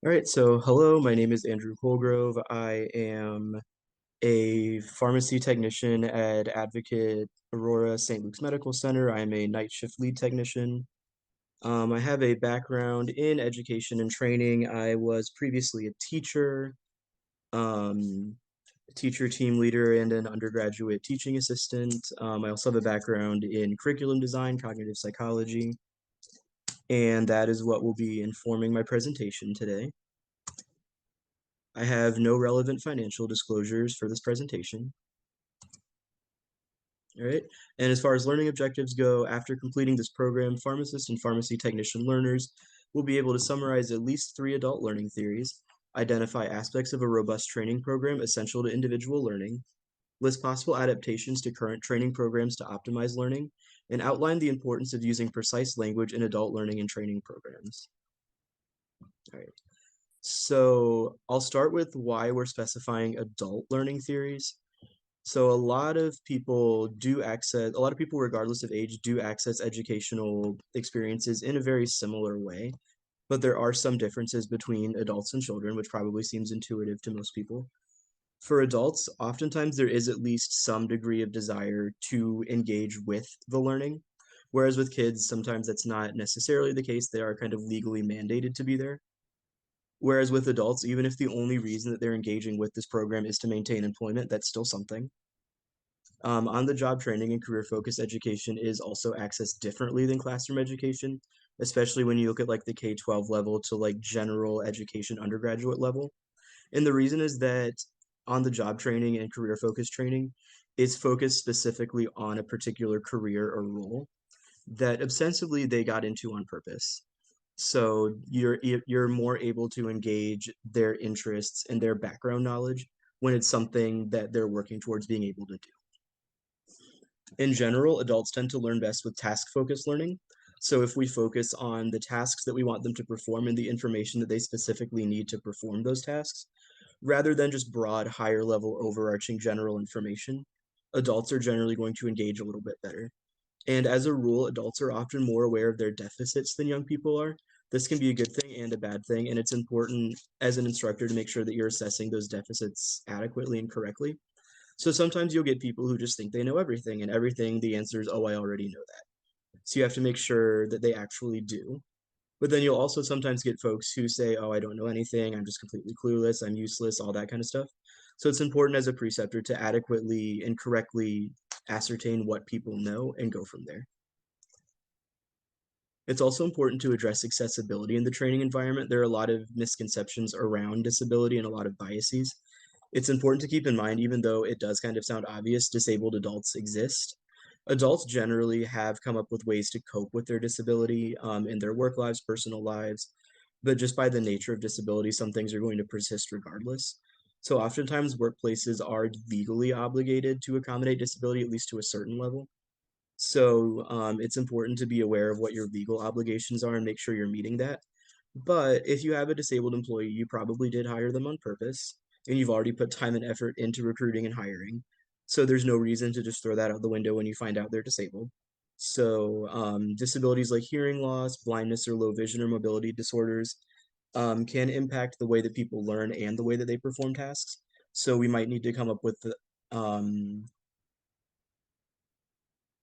All right, so hello, my name is Andrew Colgrove. I am a pharmacy technician at Advocate Aurora St. Luke's Medical Center. I am a night shift lead technician. I have a background in education and training. I was previously a um, teacher, team leader, and an undergraduate teaching assistant. I also have a background in curriculum design, cognitive psychology, and that is what will be informing my presentation today. I have no relevant financial disclosures for this presentation. All right. And as far as learning objectives go, after completing this program, pharmacists and pharmacy technician learners will be able to summarize at least 3 adult learning theories, identify aspects of a robust training program essential to individual learning, list possible adaptations to current training programs to optimize learning, and outline the importance of using precise language in adult learning and training programs. All right. So I'll start with why we're specifying adult learning theories. So a lot of people, regardless of age, do access educational experiences in a very similar way, but there are some differences between adults and children, which probably seems intuitive to most people. For adults, oftentimes there is at least some degree of desire to engage with the learning, whereas with kids, sometimes that's not necessarily the case. They are kind of legally mandated to be there. Whereas with adults, even if the only reason that they're engaging with this program is to maintain employment, that's still something. On-the-job training and career-focused education is also accessed differently than classroom education, especially when you look at like the K-12 level to like general education undergraduate level. And the reason is that on-the-job training and career-focused training is focused specifically on a particular career or role that ostensibly they got into on purpose. So you're more able to engage their interests and their background knowledge when it's something that they're working towards being able to do. In general, adults tend to learn best with task-focused learning. So if we focus on the tasks that we want them to perform and the information that they specifically need to perform those tasks, rather than just broad, higher level, overarching general information, adults are generally going to engage a little bit better. And as a rule, adults are often more aware of their deficits than young people are. This can be a good thing and a bad thing, and it's important as an instructor to make sure that you're assessing those deficits adequately and correctly. So sometimes you'll get people who just think they know everything, and everything, the answer is, oh, I already know that. So you have to make sure that they actually do. But then you'll also sometimes get folks who say, oh, I don't know anything, I'm just completely clueless, I'm useless, all that kind of stuff. So it's important as a preceptor to adequately and correctly ascertain what people know and go from there. It's also important to address accessibility in the training environment. There are a lot of misconceptions around disability and a lot of biases. It's important to keep in mind, even though it does kind of sound obvious, disabled adults exist. Adults generally have come up with ways to cope with their disability in their work lives, personal lives, but just by the nature of disability, some things are going to persist regardless. So oftentimes workplaces are legally obligated to accommodate disability, at least to a certain level. So it's important to be aware of what your legal obligations are and make sure you're meeting that. But if you have a disabled employee, you probably did hire them on purpose, and you've already put time and effort into recruiting and hiring. So there's no reason to just throw that out the window when you find out they're disabled. So disabilities like hearing loss, blindness, or low vision or mobility disorders can impact the way that people learn and the way that they perform tasks. So we might need to come up with um,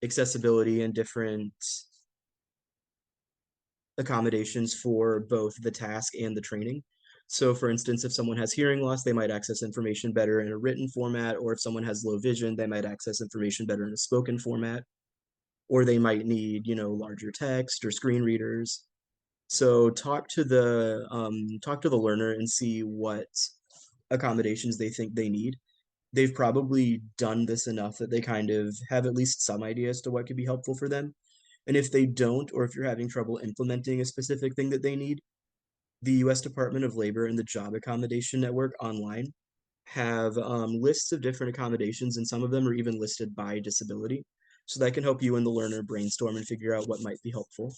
accessibility and different accommodations for both the task and the training. So for instance, if someone has hearing loss, they might access information better in a written format, or if someone has low vision, they might access information better in a spoken format, or they might need, larger text or screen readers. So talk to the learner and see what accommodations they think they need. They've probably done this enough that they kind of have at least some idea as to what could be helpful for them. And if they don't, or if you're having trouble implementing a specific thing that they need, the US Department of Labor and the Job Accommodation Network online have lists of different accommodations, and some of them are even listed by disability. So that can help you and the learner brainstorm and figure out what might be helpful.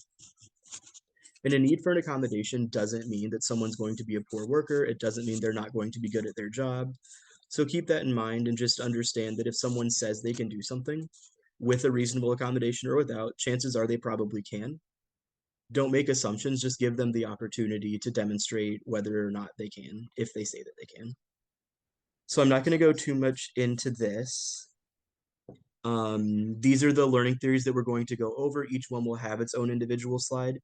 And a need for an accommodation doesn't mean that someone's going to be a poor worker. It doesn't mean they're not going to be good at their job. So keep that in mind and just understand that if someone says they can do something with a reasonable accommodation or without, chances are they probably can. Don't make assumptions, just give them the opportunity to demonstrate whether or not they can, if they say that they can. So I'm not going to go too much into this. These are the learning theories that we're going to go over. Each one will have its own individual slide,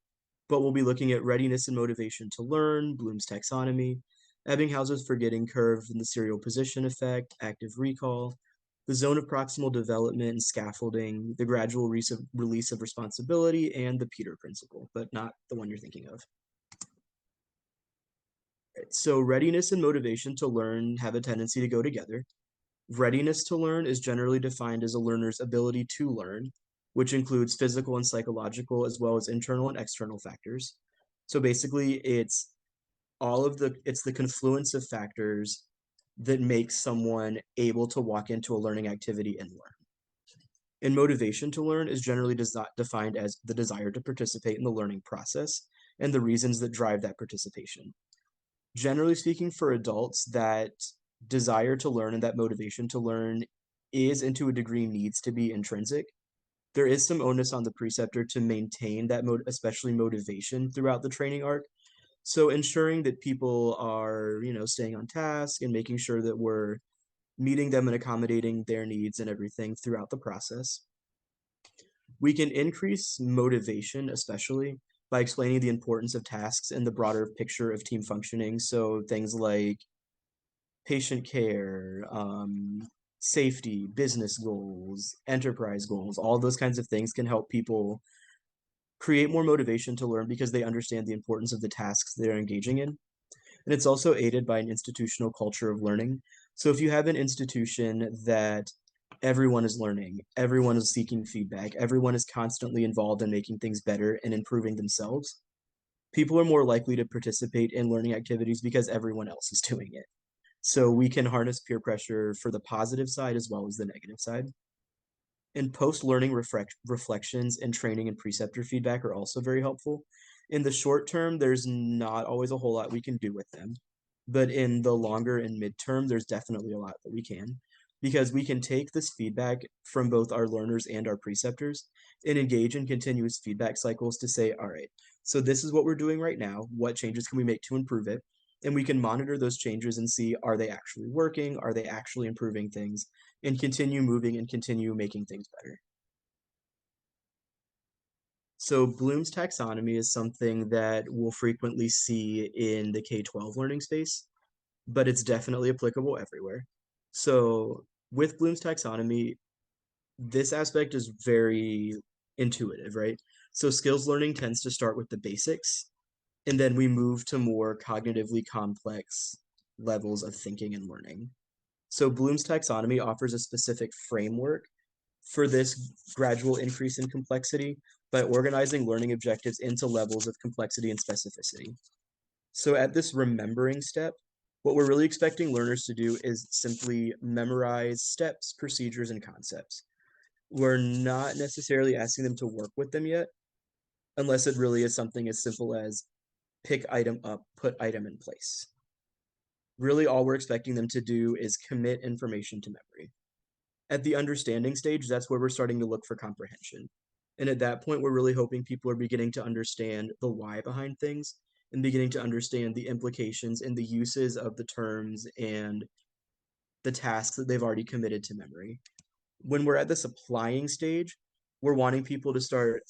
but we'll be looking at readiness and motivation to learn, Bloom's taxonomy, Ebbinghaus's forgetting curve and the serial position effect, active recall, the zone of proximal development and scaffolding, the gradual release of responsibility, and the Peter principle, but not the one you're thinking of. So readiness and motivation to learn have a tendency to go together. Readiness to learn is generally defined as a learner's ability to learn, which includes physical and psychological, as well as internal and external factors. So basically, it's the confluence of factors that makes someone able to walk into a learning activity and learn. And motivation to learn is generally defined as the desire to participate in the learning process and the reasons that drive that participation. Generally speaking, for adults, that desire to learn and that motivation to learn is, and to a degree, needs to be intrinsic. There is some onus on the preceptor to maintain that especially motivation throughout the training arc. So ensuring that people are, staying on task and making sure that we're meeting them and accommodating their needs and everything throughout the process. We can increase motivation, especially by explaining the importance of tasks and the broader picture of team functioning. So things like patient care, safety, business goals, enterprise goals, all those kinds of things can help people create more motivation to learn because they understand the importance of the tasks they're engaging in. And it's also aided by an institutional culture of learning. So if you have an institution that everyone is learning, everyone is seeking feedback, everyone is constantly involved in making things better and improving themselves, people are more likely to participate in learning activities because everyone else is doing it. So we can harness peer pressure for the positive side as well as the negative side. And post-learning reflections and training and preceptor feedback are also very helpful. In the short term, there's not always a whole lot we can do with them. But in the longer and midterm, there's definitely a lot that we can. Because we can take this feedback from both our learners and our preceptors and engage in continuous feedback cycles to say, all right, so this is what we're doing right now. What changes can we make to improve it? And we can monitor those changes and see, are they actually working? Are they actually improving things? And continue moving and continue making things better. So Bloom's taxonomy is something that we'll frequently see in the K-12 learning space, but it's definitely applicable everywhere. So with Bloom's taxonomy, this aspect is very intuitive, right? So skills learning tends to start with the basics, and then we move to more cognitively complex levels of thinking and learning. So Bloom's taxonomy offers a specific framework for this gradual increase in complexity by organizing learning objectives into levels of complexity and specificity. So at this remembering step, what we're really expecting learners to do is simply memorize steps, procedures, and concepts. We're not necessarily asking them to work with them yet, unless it really is something as simple as pick item up, put item in place. Really, all we're expecting them to do is commit information to memory. At the understanding stage, that's where we're starting to look for comprehension. And at that point, we're really hoping people are beginning to understand the why behind things and beginning to understand the implications and the uses of the terms and the tasks that they've already committed to memory. When we're at this applying stage, we're wanting people to start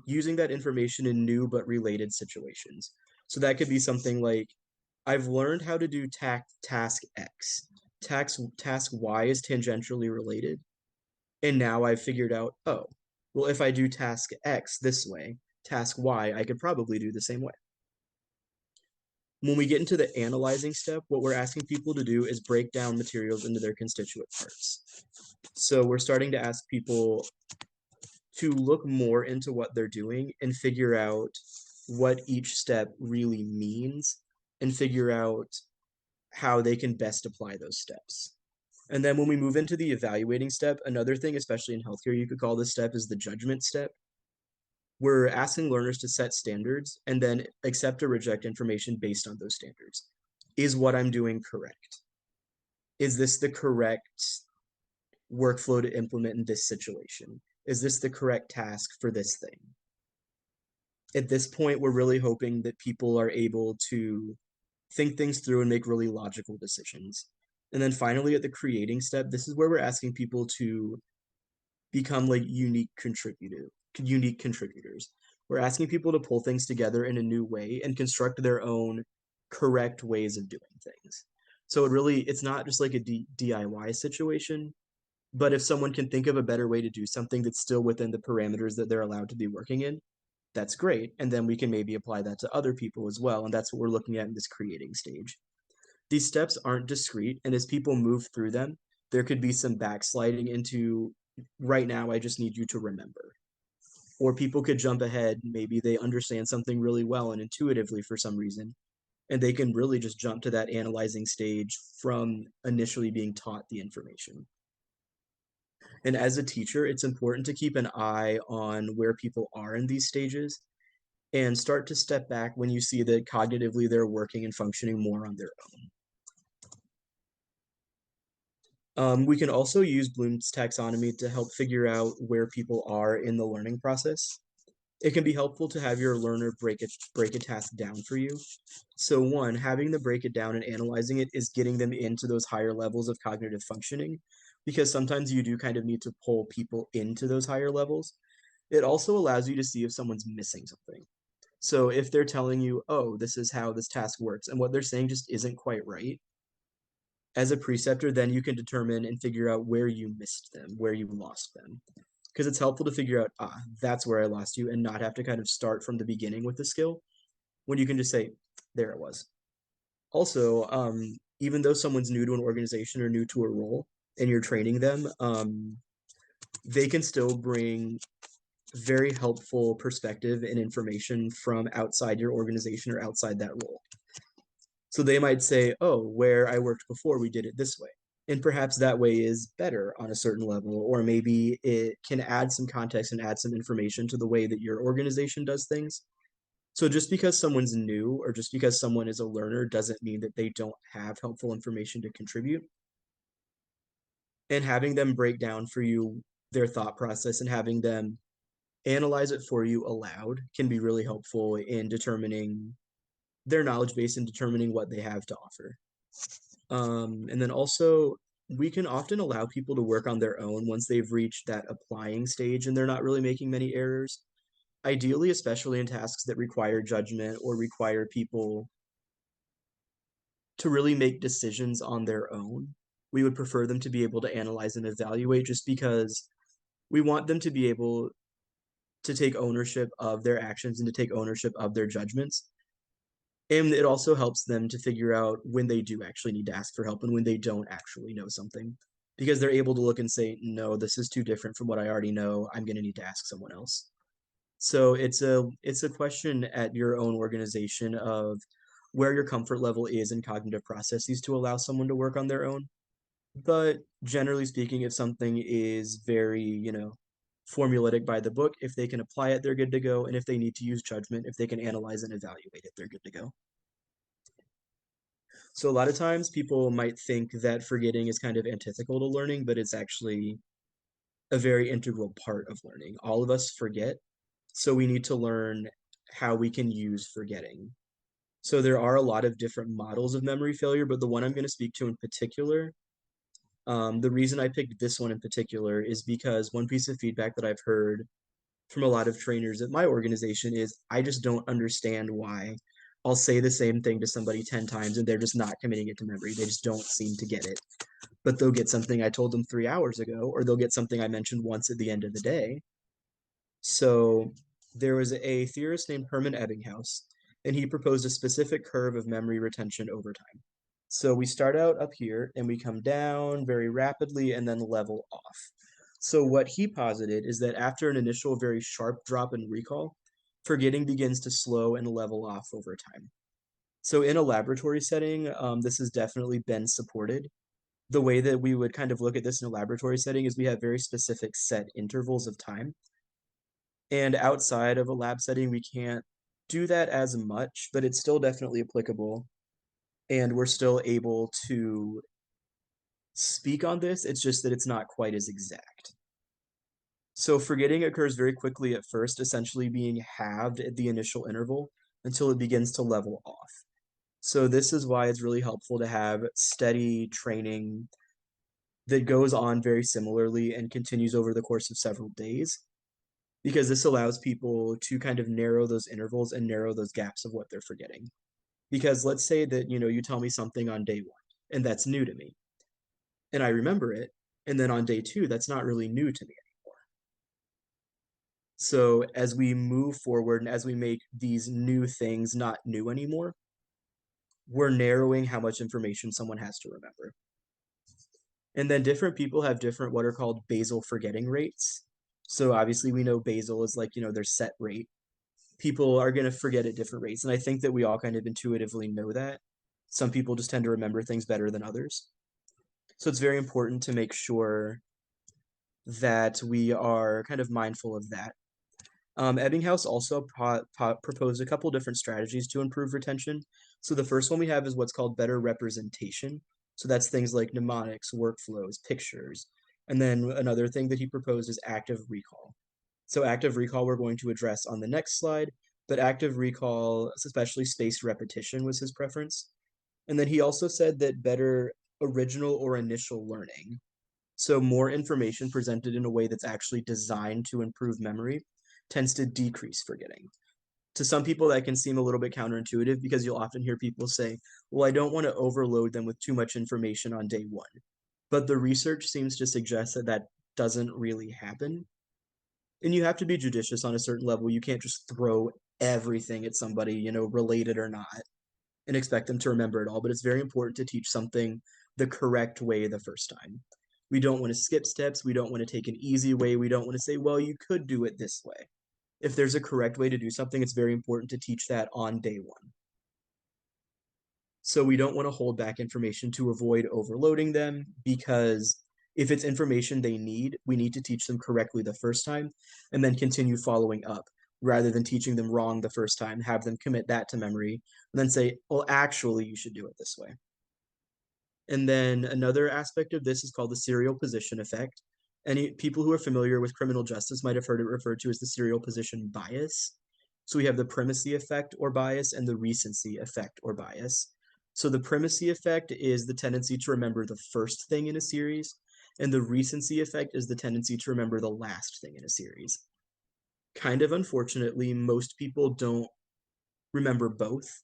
using that information in new but related situations. So that could be something like, I've learned how to do task X. Task Y is tangentially related. And now I've figured out, oh, well, if I do task X this way, task Y, I could probably do the same way. When we get into the analyzing step, what we're asking people to do is break down materials into their constituent parts. So we're starting to ask people to look more into what they're doing and figure out what each step really means and figure out how they can best apply those steps. And then when we move into the evaluating step, another thing, especially in healthcare, you could call this step is the judgment step. We're asking learners to set standards and then accept or reject information based on those standards. Is what I'm doing correct? Is this the correct workflow to implement in this situation? Is this the correct task for this thing? At this point, we're really hoping that people are able to think things through and make really logical decisions. And then finally, at the creating step, this is where we're asking people to become like unique contributors. We're asking people to pull things together in a new way and construct their own correct ways of doing things. So it's not just like a DIY situation, but if someone can think of a better way to do something that's still within the parameters that they're allowed to be working in, that's great. And then we can maybe apply that to other people as well. And that's what we're looking at in this creating stage. These steps aren't discrete, and as people move through them, there could be some backsliding into right now, I just need you to remember. Or people could jump ahead. Maybe they understand something really well and intuitively for some reason, and they can really just jump to that analyzing stage from initially being taught the information. And as a teacher, it's important to keep an eye on where people are in these stages and start to step back when you see that cognitively they're working and functioning more on their own. We can also use Bloom's taxonomy to help figure out where people are in the learning process. It can be helpful to have your learner break a task down for you. So one, having them break it down and analyzing it is getting them into those higher levels of cognitive functioning, because sometimes you do kind of need to pull people into those higher levels. It also allows you to see if someone's missing something. So if they're telling you, oh, this is how this task works, and what they're saying just isn't quite right, as a preceptor, then you can determine and figure out where you missed them, where you lost them. Because it's helpful to figure out, that's where I lost you, and not have to kind of start from the beginning with the skill when you can just say, there it was. Also, even though someone's new to an organization or new to a role and you're training them, they can still bring very helpful perspective and information from outside your organization or outside that role. So they might say, oh, where I worked before, we did it this way. And perhaps that way is better on a certain level, or maybe it can add some context and add some information to the way that your organization does things. So just because someone's new or just because someone is a learner doesn't mean that they don't have helpful information to contribute. And having them break down for you their thought process and having them analyze it for you aloud can be really helpful in determining their knowledge base and determining what they have to offer. And then also, we can often allow people to work on their own once they've reached that applying stage and they're not really making many errors. Ideally, especially in tasks that require judgment or require people to really make decisions on their own, we would prefer them to be able to analyze and evaluate just because we want them to be able to take ownership of their actions and to take ownership of their judgments. And it also helps them to figure out when they do actually need to ask for help and when they don't actually know something, because they're able to look and say, no, this is too different from what I already know. I'm going to need to ask someone else. So it's a question at your own organization of where your comfort level is in cognitive processes to allow someone to work on their own. But generally speaking, if something is very, formulaic by the book, if they can apply it, they're good to go. And if they need to use judgment, if they can analyze and evaluate it, they're good to go. So a lot of times people might think that forgetting is kind of antithetical to learning, but it's actually a very integral part of learning. All of us forget, so we need to learn how we can use forgetting. So there are a lot of different models of memory failure, but the one I'm going to speak to in particular, the reason I picked this one in particular is because one piece of feedback that I've heard from a lot of trainers at my organization is I just don't understand why I'll say the same thing to somebody 10 times and they're just not committing it to memory. They just don't seem to get it. But they'll get something I told them 3 hours ago, or they'll get something I mentioned once at the end of the day. So there was a theorist named Hermann Ebbinghaus, and he proposed a specific curve of memory retention over time. So we start out up here and we come down very rapidly and then level off. So what he posited is that after an initial very sharp drop in recall, forgetting begins to slow and level off over time. So in a laboratory setting, this has definitely been supported. The way that we would kind of look at this in a laboratory setting is we have very specific set intervals of time. And outside of a lab setting, we can't do that as much, but it's still definitely applicable. And we're still able to speak on this. It's just that it's not quite as exact. So forgetting occurs very quickly at first, essentially being halved at the initial interval until it begins to level off. So this is why it's really helpful to have steady training that goes on very similarly and continues over the course of several days, because this allows people to kind of narrow those intervals and narrow those gaps of what they're forgetting. Because let's say that, you tell me something on day one, and that's new to me, and I remember it, and then on day two, that's not really new to me anymore. So as we move forward and as we make these new things not new anymore, we're narrowing how much information someone has to remember. And then different people have different what are called basal forgetting rates. So obviously we know basal is like, their set rate. People are going to forget at different rates. And I think that we all kind of intuitively know that. Some people just tend to remember things better than others. So it's very important to make sure that we are kind of mindful of that. Ebbinghaus also proposed a couple different strategies to improve retention. So the first one we have is what's called better representation. So that's things like mnemonics, workflows, pictures. And then another thing that he proposed is active recall. So active recall we're going to address on the next slide, but active recall, especially spaced repetition, was his preference. And then he also said that better original or initial learning. So more information presented in a way that's actually designed to improve memory tends to decrease forgetting. To some people, that can seem a little bit counterintuitive because you'll often hear people say, well, I don't want to overload them with too much information on day one. But the research seems to suggest that that doesn't really happen. And you have to be judicious on a certain level. You can't just throw everything at somebody, related or not, and expect them to remember it all. But it's very important to teach something the correct way the first time. We don't want to skip steps. We don't want to take an easy way. We don't want to say, well, you could do it this way. If there's a correct way to do something, it's very important to teach that on day one. So we don't want to hold back information to avoid overloading them, because if it's information they need, we need to teach them correctly the first time and then continue following up rather than teaching them wrong the first time, have them commit that to memory, and then say, well, actually, you should do it this way. And then another aspect of this is called the serial position effect. Any people who are familiar with criminal justice might have heard it referred to as the serial position bias. So we have the primacy effect or bias and the recency effect or bias. So the primacy effect is the tendency to remember the first thing in a series, and the recency effect is the tendency to remember the last thing in a series. Kind of unfortunately, most people don't remember both.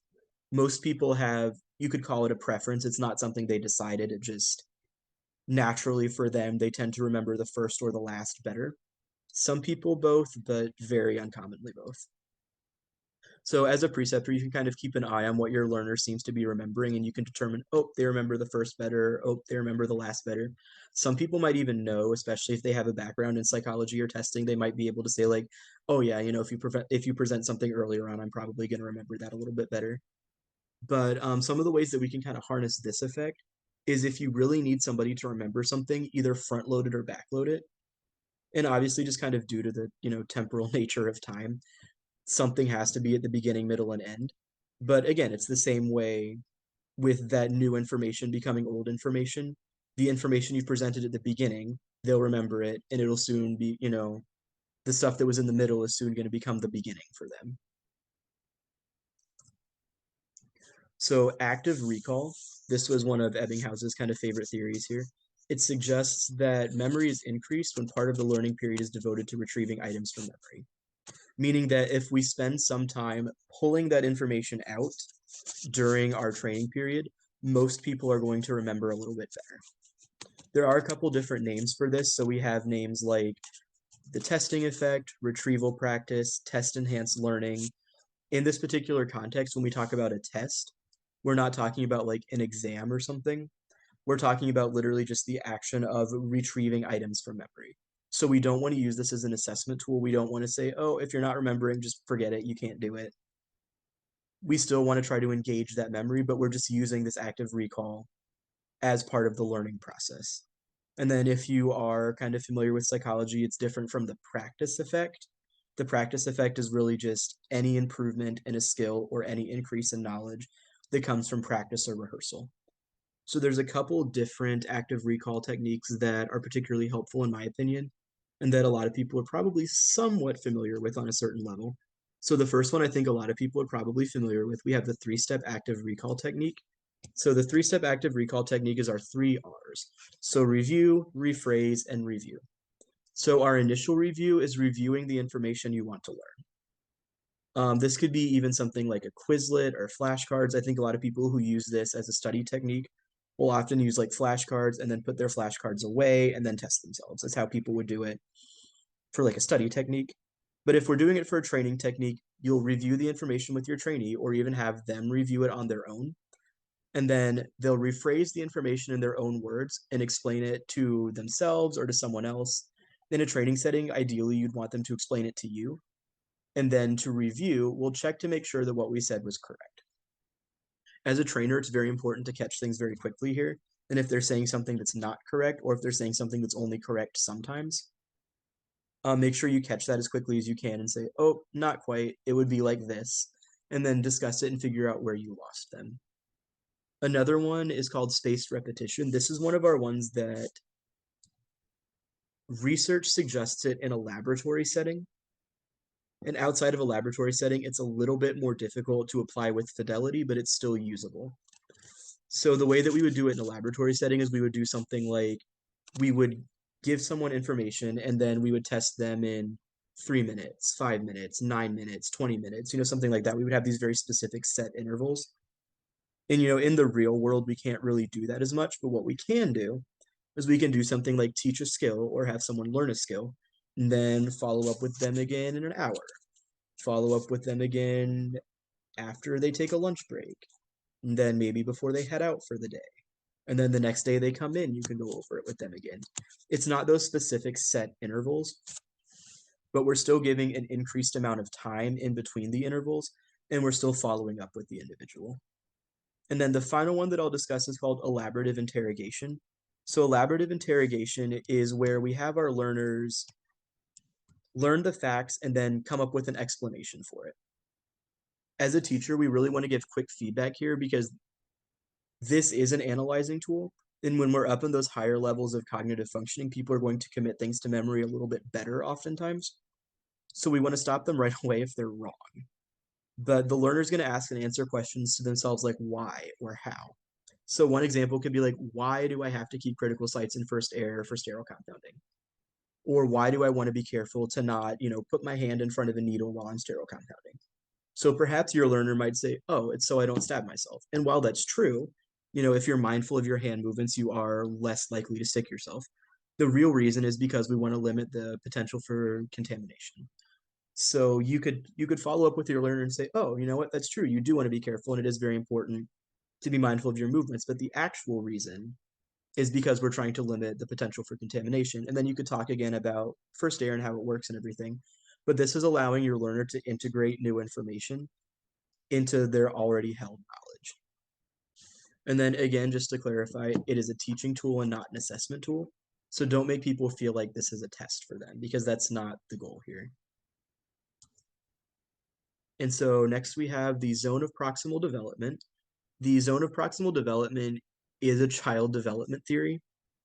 Most people have, you could call it a preference. It's not something they decided. It just naturally for them, they tend to remember the first or the last better. Some people both, but very uncommonly both. So as a preceptor, you can kind of keep an eye on what your learner seems to be remembering, and you can determine, oh, they remember the first better, oh, they remember the last better. Some people might even know, especially if they have a background in psychology or testing, they might be able to say like, oh yeah, if you present something earlier on, I'm probably going to remember that a little bit better. But some of the ways that we can kind of harness this effect is if you really need somebody to remember something, either front load it or back load it. And obviously just kind of due to the, temporal nature of time, something has to be at the beginning, middle, and end. But again, it's the same way with that new information becoming old information. The information you presented at the beginning, they'll remember it, and it'll soon be, the stuff that was in the middle is soon going to become the beginning for them. So active recall, this was one of Ebbinghaus's kind of favorite theories here. It suggests that memory is increased when part of the learning period is devoted to retrieving items from memory. Meaning that if we spend some time pulling that information out during our training period, most people are going to remember a little bit better. There are a couple different names for this. So we have names like the testing effect, retrieval practice, test enhanced learning. In this particular context, when we talk about a test, we're not talking about like an exam or something. We're talking about literally just the action of retrieving items from memory. So we don't want to use this as an assessment tool. We don't want to say, oh, if you're not remembering, just forget it. You can't do it. We still want to try to engage that memory, but we're just using this active recall as part of the learning process. And then if you are kind of familiar with psychology, it's different from the practice effect. The practice effect is really just any improvement in a skill or any increase in knowledge that comes from practice or rehearsal. So there's a couple different active recall techniques that are particularly helpful in my opinion. and that a lot of people are probably somewhat familiar with on a certain level. So the first one I think a lot of people are probably familiar with. We have the three-step active recall technique. So the three-step active recall technique is our three R's. So review, rephrase, and review. So our initial review is reviewing the information you want to learn. This could be even something like a Quizlet or flashcards. I think a lot of people who use this as a study technique will often use like flashcards and then put their flashcards away and then test themselves. That's how people would do it for like a study technique. But if we're doing it for a training technique, you'll review the information with your trainee or even have them review it on their own. And then they'll rephrase the information in their own words and explain it to themselves or to someone else. In a training setting, ideally, you'd want them to explain it to you. And then to review, we'll check to make sure that what we said was correct. As a trainer, it's very important to catch things very quickly here. And if they're saying something that's not correct, or if they're saying something that's only correct sometimes, make sure you catch that as quickly as you can and say, oh, not quite, it would be like this, and then discuss it and figure out where you lost them. Another one is called spaced repetition. This is one of our ones that research suggests it in a laboratory setting. And outside of a laboratory setting, it's a little bit more difficult to apply with fidelity, but it's still usable. So the way that we would do it in a laboratory setting is we would do something like we would give someone information and then we would test them in 3 minutes, 5 minutes, 9 minutes, 20 minutes, something like that. We would have these very specific set intervals. And, in the real world, we can't really do that as much, but what we can do is we can do something like teach a skill or have someone learn a skill and then follow up with them again in an hour, follow up with them again after they take a lunch break, and then maybe before they head out for the day. And then the next day they come in, you can go over it with them again. It's not those specific set intervals, but we're still giving an increased amount of time in between the intervals, and we're still following up with the individual. And then the final one that I'll discuss is called elaborative interrogation. So elaborative interrogation is where we have our learners learn the facts and then come up with an explanation for it. As a teacher, we really want to give quick feedback here because this is an analyzing tool. And when we're up in those higher levels of cognitive functioning, people are going to commit things to memory a little bit better oftentimes. So we want to stop them right away if they're wrong. But the learner is going to ask and answer questions to themselves like why or how. So one example could be like, why do I have to keep critical sites in first air for sterile compounding? Or why do I want to be careful to not, put my hand in front of a needle while I'm sterile compounding? So perhaps your learner might say, oh, it's so I don't stab myself. And while that's true, if you're mindful of your hand movements, you are less likely to stick yourself. The real reason is because we want to limit the potential for contamination. So you could follow up with your learner and say, oh, you know what, that's true. You do want to be careful, and it is very important to be mindful of your movements. But the actual reason is because we're trying to limit the potential for contamination. And then you could talk again about first air and how it works and everything. But this is allowing your learner to integrate new information into their already held knowledge. And then again, just to clarify, it is a teaching tool and not an assessment tool. So don't make people feel like this is a test for them because that's not the goal here. And so next we have the zone of proximal development. The zone of proximal development is a child development theory,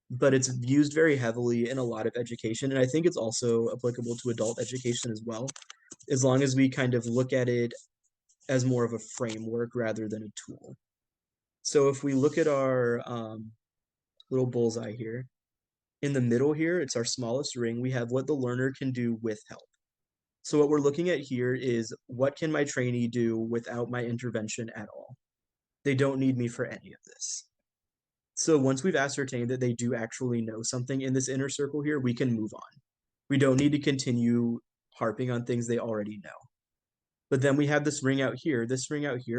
but it's used very heavily in a lot of education. And I think it's also applicable to adult education as well, as long as we kind of look at it as more of a framework rather than a tool. So if we look at our little bullseye here, in the middle here, it's our smallest ring. We have what the learner can do with help. So what we're looking at here is what can my trainee do without my intervention at all? They don't need me for any of this. So once we've ascertained that they do actually know something in this inner circle here, we can move on. We don't need to continue harping on things they already know. But then we have this ring out here,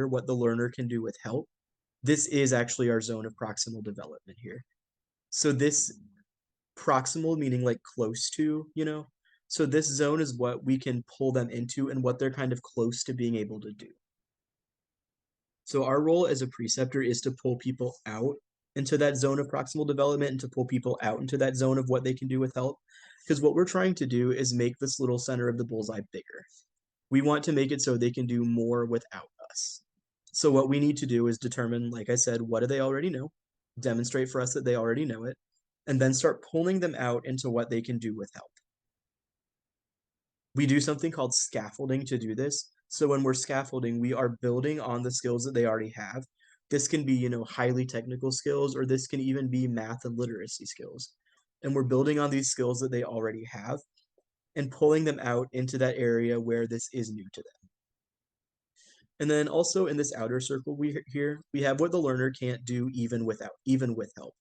what the learner can do with help. This is actually our zone of proximal development here. So this proximal meaning like close to, so this zone is what we can pull them into and what they're kind of close to being able to do. So our role as a preceptor is to pull people out into that zone of proximal development and to pull people out into that zone of what they can do with help. Because what we're trying to do is make this little center of the bullseye bigger. We want to make it so they can do more without us. So what we need to do is determine, like I said, what do they already know, demonstrate for us that they already know it, and then start pulling them out into what they can do with help. We do something called scaffolding to do this. So when we're scaffolding, we are building on the skills that they already have. This can be, highly technical skills, or this can even be math and literacy skills. And we're building on these skills that they already have and pulling them out into that area where this is new to them. And then also in this outer circle we have what the learner can't do even with help.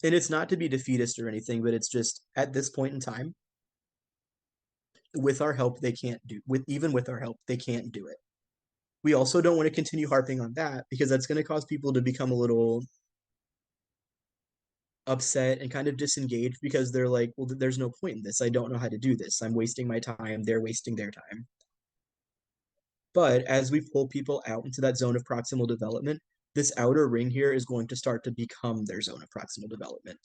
And it's not to be defeatist or anything, but it's just at this point in time, with our help, they can't do with even with our help, they can't do it. We also don't want to continue harping on that because that's going to cause people to become a little upset and kind of disengaged because they're like, well, there's no point in this. I don't know how to do this. I'm wasting my time. They're wasting their time. But as we pull people out into that zone of proximal development, this outer ring here is going to start to become their zone of proximal development.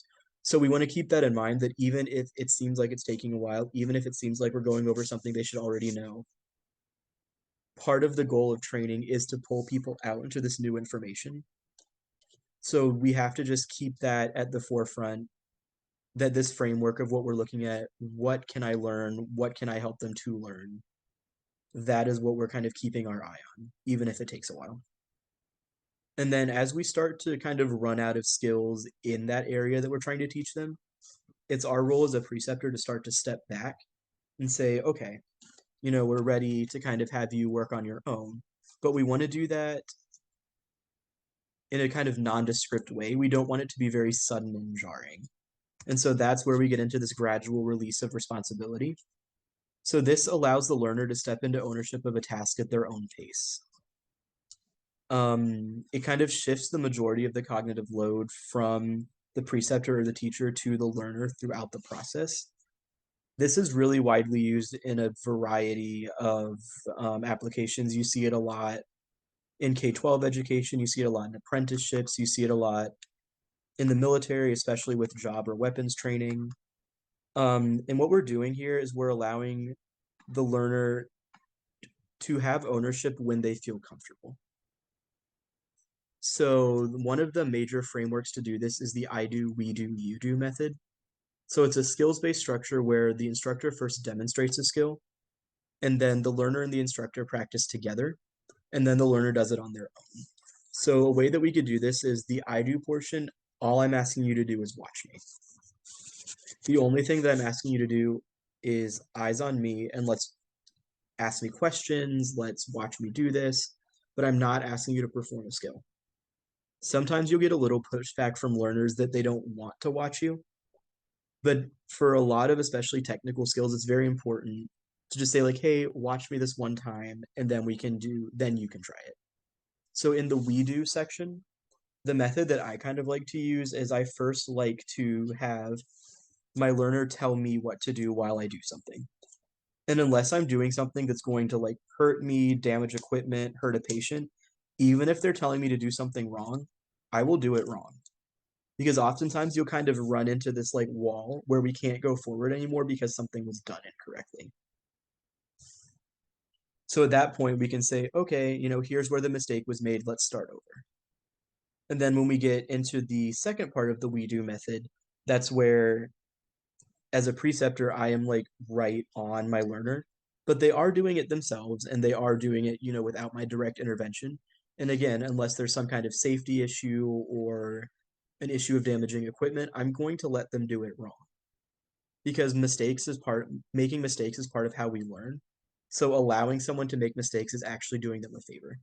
So we want to keep that in mind that even if it seems like it's taking a while, even if it seems like we're going over something they should already know, part of the goal of training is to pull people out into this new information. So we have to just keep that at the forefront, that this framework of what we're looking at, what can I learn? What can I help them to learn? That is what we're kind of keeping our eye on, even if it takes a while. And then as we start to kind of run out of skills in that area that we're trying to teach them, it's our role as a preceptor to start to step back and say, okay, we're ready to kind of have you work on your own. But we want to do that in a kind of nondescript way. We don't want it to be very sudden and jarring. And so that's where we get into this gradual release of responsibility. So this allows the learner to step into ownership of a task at their own pace. It kind of shifts the majority of the cognitive load from the preceptor or the teacher to the learner throughout the process. This is really widely used in a variety of applications. You see it a lot in K-12 education. You see it a lot in apprenticeships. You see it a lot in the military, especially with job or weapons training. And what we're doing here is we're allowing the learner to have ownership when they feel comfortable. So one of the major frameworks to do this is the I do, we do, you do method. So it's a skills-based structure where the instructor first demonstrates a skill, and then the learner and the instructor practice together, and then the learner does it on their own. So a way that we could do this is the I do portion, all I'm asking you to do is watch me. The only thing that I'm asking you to do is eyes on me and let's ask me questions, let's watch me do this, but I'm not asking you to perform a skill. Sometimes you'll get a little pushback from learners that they don't want to watch you. But for a lot of especially technical skills, it's very important to just say like, hey, watch me this one time, and then then you can try it. So in the we do section, the method that I kind of like to use is I first like to have my learner tell me what to do while I do something. And unless I'm doing something that's going to like hurt me, damage equipment, hurt a patient, even if they're telling me to do something wrong, I will do it wrong. Because oftentimes you'll kind of run into this like wall where we can't go forward anymore because something was done incorrectly. So at that point, we can say, okay, here's where the mistake was made. Let's start over. And then when we get into the second part of the we do method, that's where as a preceptor, I am like right on my learner, but they are doing it themselves and they are doing it, without my direct intervention. And again, unless there's some kind of safety issue or an issue of damaging equipment, I'm going to let them do it wrong. Because making mistakes is part of how we learn. So allowing someone to make mistakes is actually doing them a favor.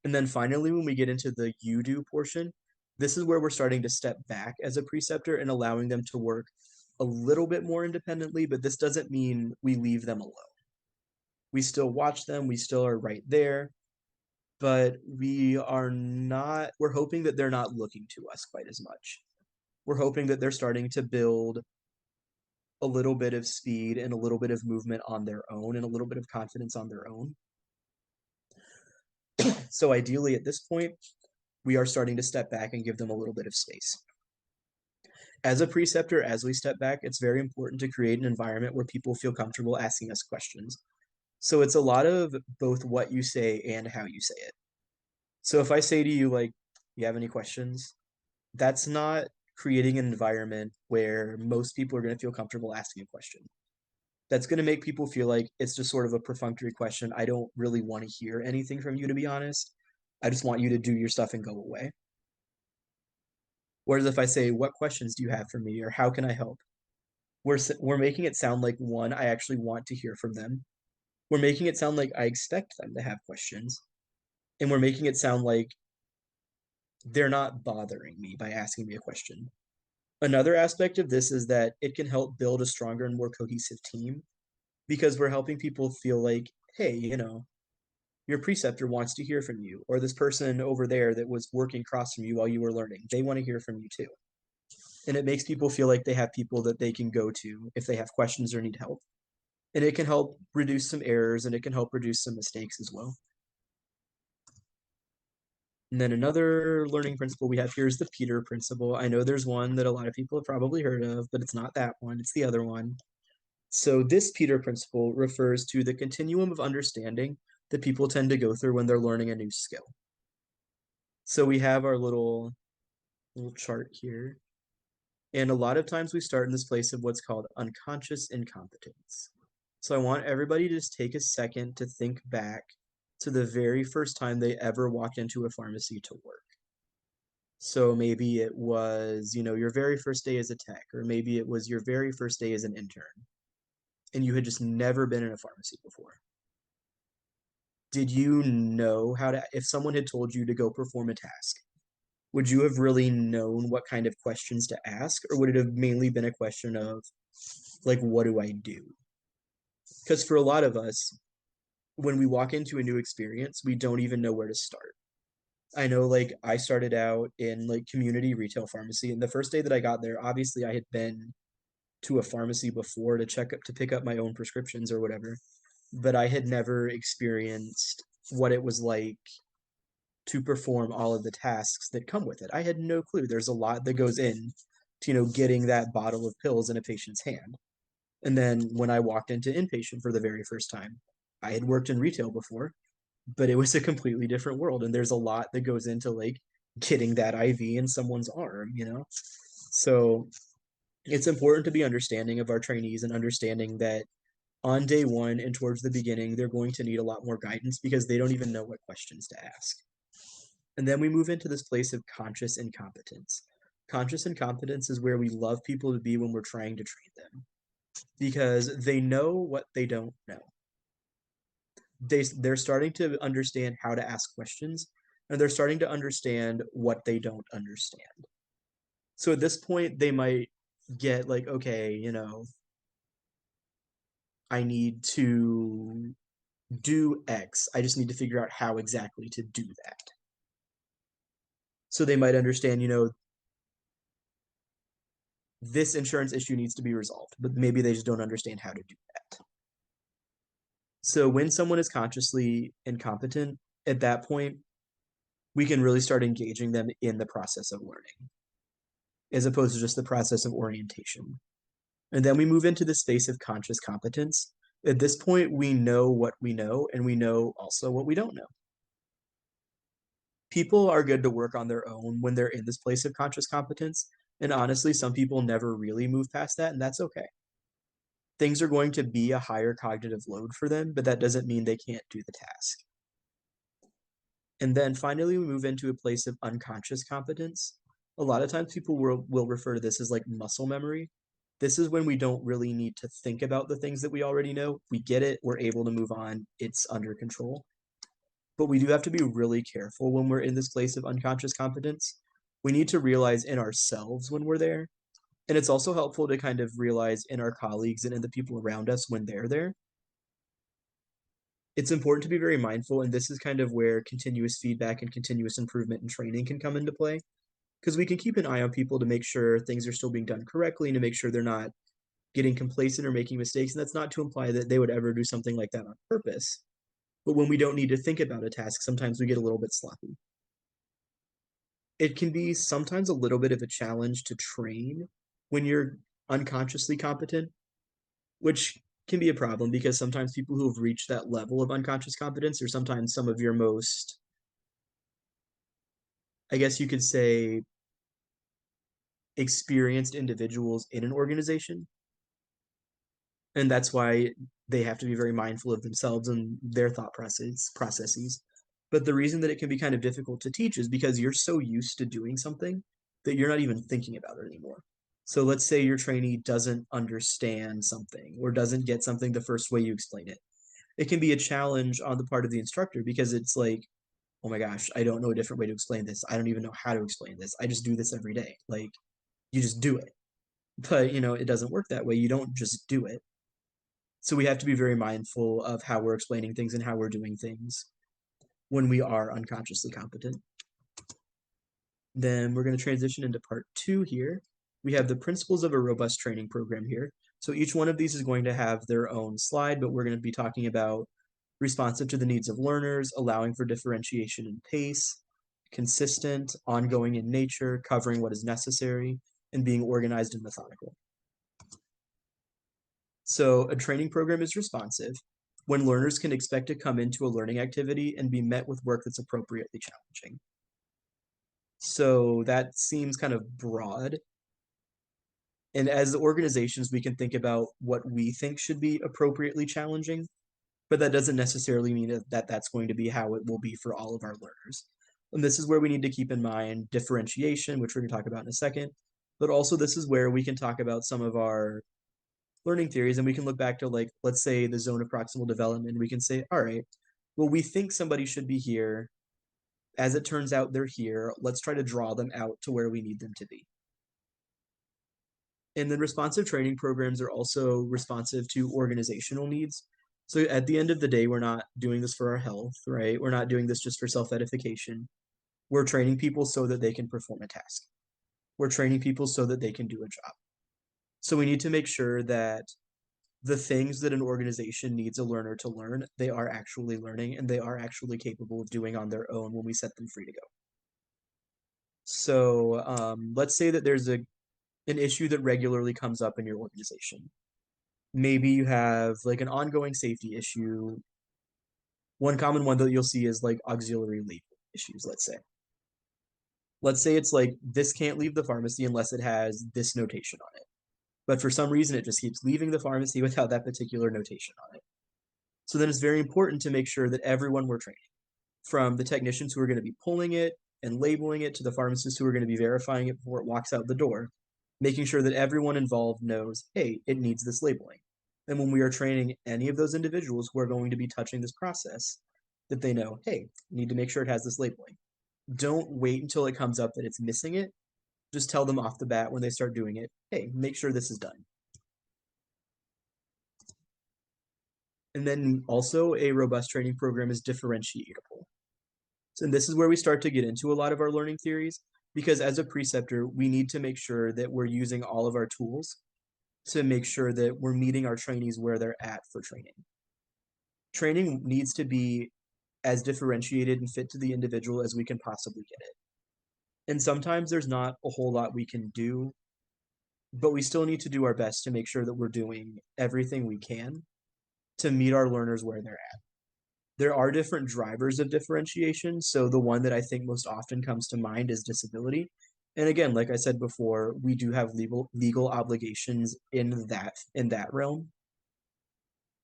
And then finally, when we get into the you do portion, this is where we're starting to step back as a preceptor and allowing them to work a little bit more independently, but this doesn't mean we leave them alone. We still watch them, we still are right there, but we're hoping that they're not looking to us quite as much. We're hoping that they're starting to build a little bit of speed and a little bit of movement on their own and a little bit of confidence on their own. So ideally at this point, we are starting to step back and give them a little bit of space. As a preceptor, as we step back, it's very important to create an environment where people feel comfortable asking us questions. So it's a lot of both what you say and how you say it. So if I say to you, like, you have any questions? That's not creating an environment where most people are going to feel comfortable asking a question. That's going to make people feel like it's just sort of a perfunctory question. I don't really want to hear anything from you, to be honest. I just want you to do your stuff and go away. Whereas if I say, what questions do you have for me, or how can I help? We're making it sound like, one, I actually want to hear from them. We're making it sound like I expect them to have questions. And we're making it sound like they're not bothering me by asking me a question. Another aspect of this is that it can help build a stronger and more cohesive team because we're helping people feel like, hey, your preceptor wants to hear from you, or this person over there that was working across from you while you were learning, they want to hear from you too. And it makes people feel like they have people that they can go to if they have questions or need help. And it can help reduce some errors and it can help reduce some mistakes as well. And then another learning principle we have here is the Peter principle. I know there's one that a lot of people have probably heard of, but it's not that one, it's the other one. So this Peter principle refers to the continuum of understanding that people tend to go through when they're learning a new skill. So we have our little chart here. And a lot of times we start in this place of what's called unconscious incompetence. So I want everybody to just take a second to think back to the very first time they ever walked into a pharmacy to work. So maybe it was, your very first day as a tech, or maybe it was your very first day as an intern, and you had just never been in a pharmacy before. Did you know if someone had told you to go perform a task, would you have really known what kind of questions to ask, or would it have mainly been a question of, like, what do I do? Because for a lot of us, when we walk into a new experience, we don't even know where to start. I know, like, I started out in like community retail pharmacy, and the first day that I got there, obviously I had been to a pharmacy before to pick up my own prescriptions or whatever, but I had never experienced what it was like to perform all of the tasks that come with it. I had no clue. There's a lot that goes in to, getting that bottle of pills in a patient's hand. And then when I walked into inpatient for the very first time, I had worked in retail before, but it was a completely different world. And there's a lot that goes into like getting that IV in someone's arm. So it's important to be understanding of our trainees and understanding that on day one and towards the beginning, they're going to need a lot more guidance because they don't even know what questions to ask. And then we move into this place of conscious incompetence. Conscious incompetence is where we love people to be when we're trying to train them because they know what they don't know. They're starting to understand how to ask questions and they're starting to understand what they don't understand. So at this point, they might get like, okay, I need to do X. I just need to figure out how exactly to do that. So they might understand, this insurance issue needs to be resolved, but maybe they just don't understand how to do that. So when someone is consciously incompetent, at that point, we can really start engaging them in the process of learning, as opposed to just the process of orientation. And then we move into the space of conscious competence. At this point, we know what we know, and we know also what we don't know. People are good to work on their own when they're in this place of conscious competence. And honestly, some people never really move past that, and that's okay. Things are going to be a higher cognitive load for them, but that doesn't mean they can't do the task. And then finally, we move into a place of unconscious competence. A lot of times people will refer to this as like muscle memory. This is when we don't really need to think about the things that we already know. We get it, we're able to move on, it's under control. But we do have to be really careful when we're in this place of unconscious competence. We need to realize in ourselves when we're there. And it's also helpful to kind of realize in our colleagues and in the people around us when they're there. It's important to be very mindful, and this is kind of where continuous feedback and continuous improvement and training can come into play. Because we can keep an eye on people to make sure things are still being done correctly and to make sure they're not getting complacent or making mistakes. And that's not to imply that they would ever do something like that on purpose. But when we don't need to think about a task, sometimes we get a little bit sloppy. It can be sometimes a little bit of a challenge to train when you're unconsciously competent, which can be a problem because sometimes people who have reached that level of unconscious competence are sometimes some of your most, I guess you could say, experienced individuals in an organization. And that's why they have to be very mindful of themselves and their processes. But the reason that it can be kind of difficult to teach is because you're so used to doing something that you're not even thinking about it anymore. So let's say your trainee doesn't understand something or doesn't get something the first way you explain it. It can be a challenge on the part of the instructor because it's like, oh my gosh, I don't know a different way to explain this. I don't even know how to explain this. I just do this every day. Like, you just do it. But, it doesn't work that way. You don't just do it. So we have to be very mindful of how we're explaining things and how we're doing things when we are unconsciously competent. Then we're going to transition into part 2 here. We have the principles of a robust training program here. So each one of these is going to have their own slide, but we're going to be talking about responsive to the needs of learners, allowing for differentiation and pace, consistent, ongoing in nature, covering what is necessary, and being organized and methodical. So a training program is responsive when learners can expect to come into a learning activity and be met with work that's appropriately challenging. So that seems kind of broad. And as organizations, we can think about what we think should be appropriately challenging, but that doesn't necessarily mean that that's going to be how it will be for all of our learners. And this is where we need to keep in mind differentiation, which we're going to talk about in a second. But also, this is where we can talk about some of our learning theories and we can look back to, like, let's say the zone of proximal development. We can say, all right, well, we think somebody should be here. As it turns out, they're here. Let's try to draw them out to where we need them to be. And then responsive training programs are also responsive to organizational needs. So at the end of the day, we're not doing this for our health, right? We're not doing this just for self-edification. We're training people so that they can perform a task. We're training people so that they can do a job. So we need to make sure that the things that an organization needs a learner to learn, they are actually learning and they are actually capable of doing on their own when we set them free to go. So let's say that there's an issue that regularly comes up in your organization. Maybe you have like an ongoing safety issue. One common one that you'll see is like auxiliary label issues, let's say. Let's say it's like this can't leave the pharmacy unless it has this notation on it. But for some reason, it just keeps leaving the pharmacy without that particular notation on it. So then it's very important to make sure that everyone we're training, from the technicians who are going to be pulling it and labeling it to the pharmacists who are going to be verifying it before it walks out the door, making sure that everyone involved knows, hey, it needs this labeling. And when we are training any of those individuals who are going to be touching this process, that they know, hey, need to make sure it has this labeling. Don't wait until it comes up that it's missing it. Just tell them off the bat when they start doing it, hey, make sure this is done. And then also a robust training program is differentiatable. And this is where we start to get into a lot of our learning theories, because as a preceptor, we need to make sure that we're using all of our tools to make sure that we're meeting our trainees where they're at for training. Training needs to be as differentiated and fit to the individual as we can possibly get it. And sometimes there's not a whole lot we can do, but we still need to do our best to make sure that we're doing everything we can to meet our learners where they're at. There are different drivers of differentiation. So the one that I think most often comes to mind is disability. And again, like I said before, we do have legal obligations in that realm.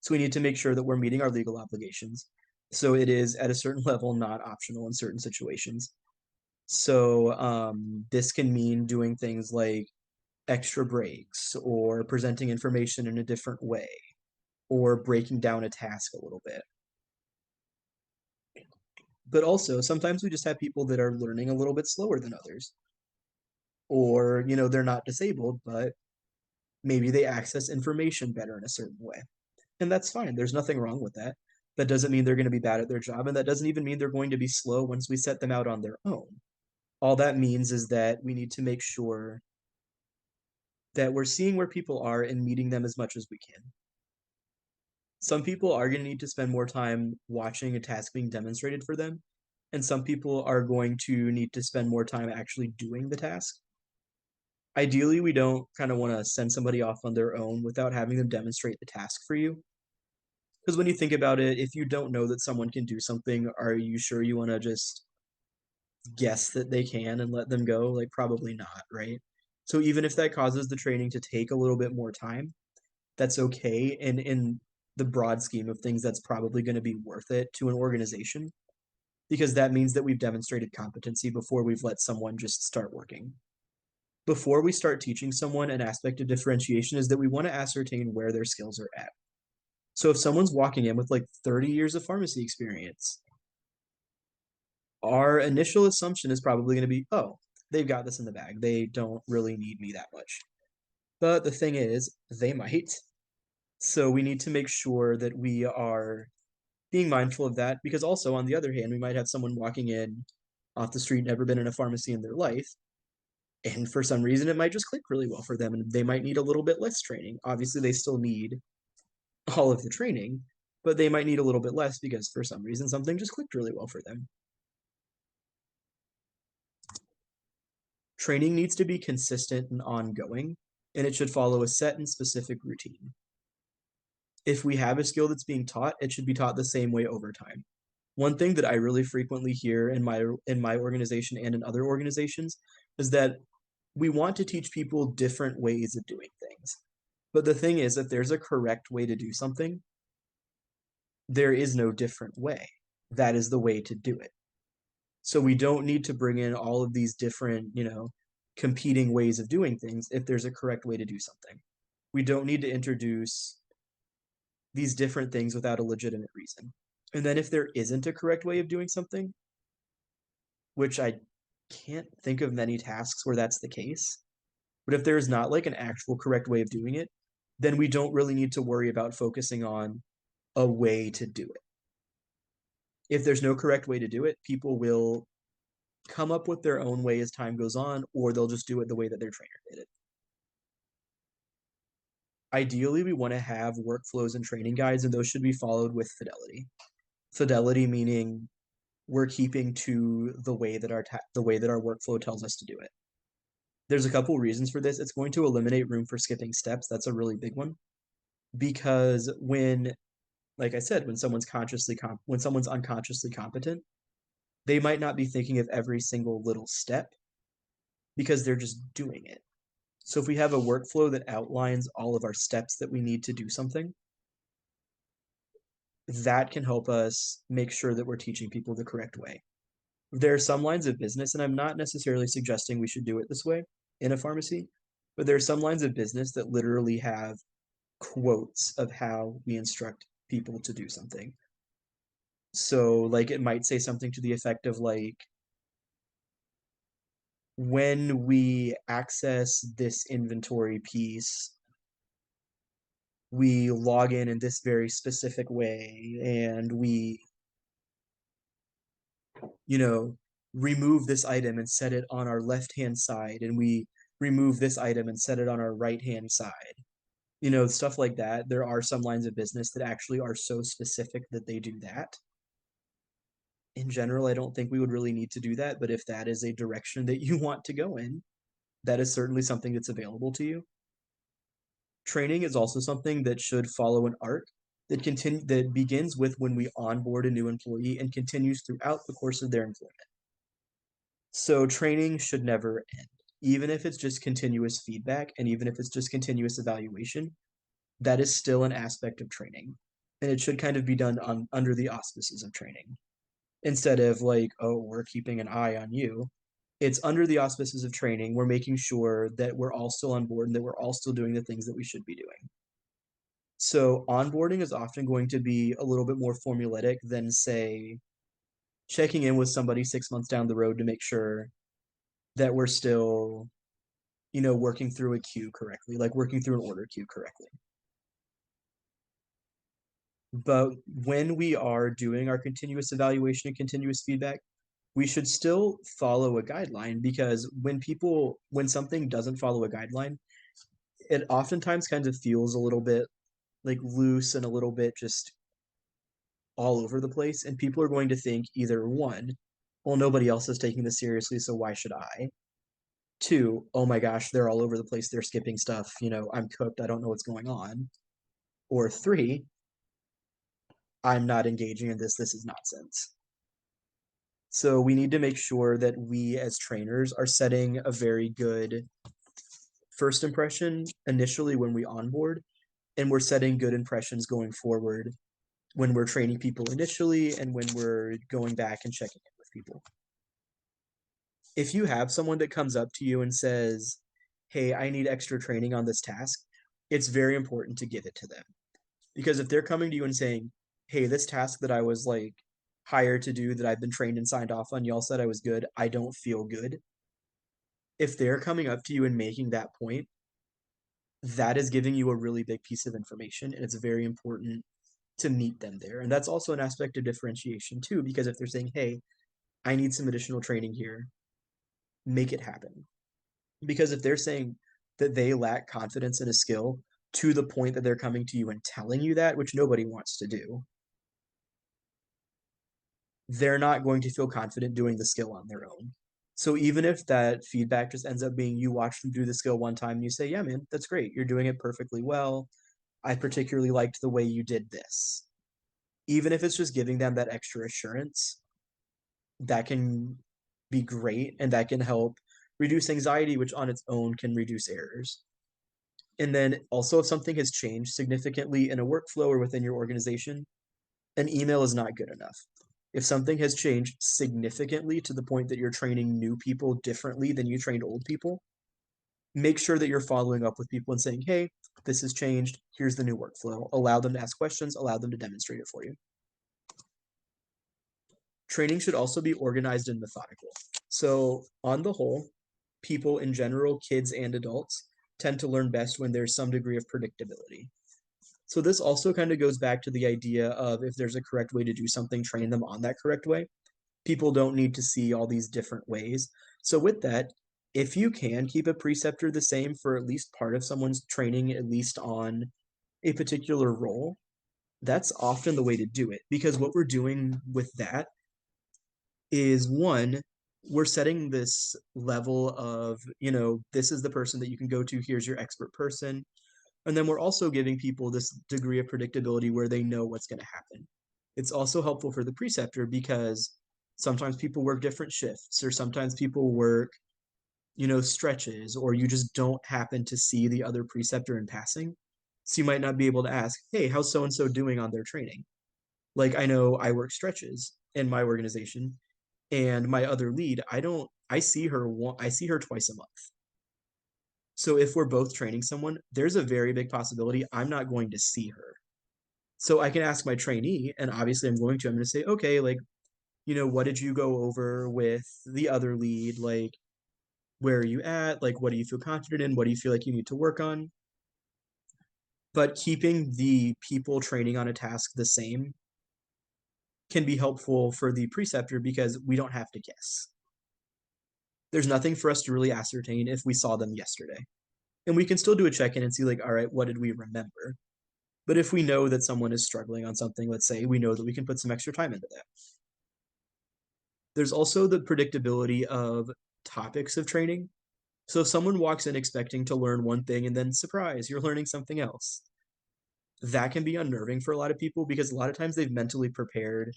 So we need to make sure that we're meeting our legal obligations. So it is at a certain level not optional in certain situations. So this can mean doing things like extra breaks or presenting information in a different way or breaking down a task a little bit. But also, sometimes we just have people that are learning a little bit slower than others. Or, they're not disabled, but maybe they access information better in a certain way. And that's fine. There's nothing wrong with that. That doesn't mean they're going to be bad at their job, and that doesn't even mean they're going to be slow once we set them out on their own. All that means is that we need to make sure that we're seeing where people are and meeting them as much as we can. Some people are going to need to spend more time watching a task being demonstrated for them, and some people are going to need to spend more time actually doing the task. Ideally, we don't kind of want to send somebody off on their own without having them demonstrate the task for you. Because when you think about it, if you don't know that someone can do something, are you sure you want to just guess that they can and let them go? Like, probably not, right? So even if that causes the training to take a little bit more time, that's okay. And in the broad scheme of things, that's probably going to be worth it to an organization because that means that we've demonstrated competency before we've let someone just start working. Before we start teaching someone, an aspect of differentiation is that we want to ascertain where their skills are at. So if someone's walking in with like 30 years of pharmacy experience, our initial assumption is probably going to be, oh, they've got this in the bag. They don't really need me that much. But the thing is, they might. So we need to make sure that we are being mindful of that because also on the other hand, we might have someone walking in off the street, never been in a pharmacy in their life, and for some reason it might just click really well for them and they might need a little bit less training. Obviously, they still need all of the training, but they might need a little bit less because for some reason something just clicked really well for them. Training needs to be consistent and ongoing, and it should follow a set and specific routine. If we have a skill that's being taught, it should be taught the same way over time. One thing that I really frequently hear in my organization and in other organizations is that we want to teach people different ways of doing things. But the thing is, if there's a correct way to do something, there is no different way. That is the way to do it. So we don't need to bring in all of these different, competing ways of doing things if there's a correct way to do something. We don't need to introduce these different things without a legitimate reason. And then if there isn't a correct way of doing something, which I can't think of many tasks where that's the case, but if there is not like an actual correct way of doing it, then we don't really need to worry about focusing on a way to do it. If there's no correct way to do it, people will come up with their own way as time goes on, or they'll just do it the way that their trainer did it. Ideally, we want to have workflows and training guides, and those should be followed with fidelity. Fidelity meaning we're keeping to the way that the way that our workflow tells us to do it. There's a couple reasons for this. It's going to eliminate room for skipping steps. That's a really big one. Because like I said, when someone's unconsciously competent, they might not be thinking of every single little step because they're just doing it. So if we have a workflow that outlines all of our steps that we need to do something, that can help us make sure that we're teaching people the correct way. There are some lines of business, and I'm not necessarily suggesting we should do it this way in a pharmacy, but there are some lines of business that literally have quotes of how we instruct people to do something. So, like, it might say something to the effect of, like, when we access this inventory piece, we log in this very specific way, and we, you know, remove this item and set it on our left-hand side, and we remove this item and set it on our right-hand side. Stuff like that. There are some lines of business that actually are so specific that they do that. In general, I don't think we would really need to do that, but if that is a direction that you want to go in, that is certainly something that's available to you. Training is also something that should follow an arc that begins with when we onboard a new employee and continues throughout the course of their employment. So training should never end. Even if it's just continuous feedback and even if it's just continuous evaluation, that is still an aspect of training. And it should kind of be done under the auspices of training. Instead of like, oh, we're keeping an eye on you. It's under the auspices of training. We're making sure that we're all still on board and that we're all still doing the things that we should be doing. So onboarding is often going to be a little bit more formulaic than, say, checking in with somebody 6 months down the road to make sure that we're still, working through a queue correctly, like working through an order queue correctly. But when we are doing our continuous evaluation and continuous feedback, we should still follow a guideline because when something doesn't follow a guideline, it oftentimes kind of feels a little bit like loose and a little bit just all over the place. And people are going to think either one, well, nobody else is taking this seriously, so why should I? Two, oh my gosh, they're all over the place. They're skipping stuff. I'm cooked. I don't know what's going on. Or three, I'm not engaging in this. This is nonsense. So we need to make sure that we as trainers are setting a very good first impression initially when we onboard, and we're setting good impressions going forward when we're training people initially and when we're going back and checking in with people. If you have someone that comes up to you and says, "Hey, I need extra training on this task," it's very important to give it to them. Because if they're coming to you and saying, "Hey, this task that I was like hired to do that I've been trained and signed off on, y'all said I was good, I don't feel good." If they're coming up to you and making that point, that is giving you a really big piece of information, and it's very important to meet them there. And that's also an aspect of differentiation too, because if they're saying, "Hey, I need some additional training here," make it happen. Because if they're saying that they lack confidence in a skill to the point that they're coming to you and telling you that, which nobody wants to do, they're not going to feel confident doing the skill on their own. So even if that feedback just ends up being you watch them do the skill one time and you say, "Yeah, man, that's great. You're doing it perfectly well. I particularly liked the way you did this." Even if it's just giving them that extra assurance, that can be great and that can help reduce anxiety, which on its own can reduce errors. And then also, if something has changed significantly in a workflow or within your organization, an email is not good enough. If something has changed significantly to the point that you're training new people differently than you trained old people, make sure that you're following up with people and saying, "Hey, this has changed. Here's the new workflow." Allow them to ask questions, allow them to demonstrate it for you. Training should also be organized and methodical. So, on the whole, people in general, kids and adults, tend to learn best when there's some degree of predictability. So, this also kind of goes back to the idea of if there's a correct way to do something, train them on that correct way. People don't need to see all these different ways. So, with that, if you can keep a preceptor the same for at least part of someone's training, at least on a particular role, that's often the way to do it. Because what we're doing with that is one, we're setting this level of, this is the person that you can go to, here's your expert person. And then we're also giving people this degree of predictability where they know what's going to happen. It's also helpful for the preceptor because sometimes people work different shifts, or sometimes people work, stretches, or you just don't happen to see the other preceptor in passing. So you might not be able to ask, "Hey, how's so and so doing on their training?" Like, I know I work stretches in my organization, and my other lead, I see her twice a month. So if we're both training someone, there's a very big possibility I'm not going to see her. So I can ask my trainee, and obviously I'm going to say, "Okay, like, what did you go over with the other lead? Like, where are you at? Like, what do you feel confident in? What do you feel like you need to work on?" But keeping the people training on a task the same can be helpful for the preceptor because we don't have to guess. There's nothing for us to really ascertain if we saw them yesterday. And we can still do a check in and see, like, all right, what did we remember? But if we know that someone is struggling on something, let's say, we know that we can put some extra time into that. There's also the predictability of topics of training. So if someone walks in expecting to learn one thing and then surprise, you're learning something else, that can be unnerving for a lot of people because a lot of times they've mentally prepared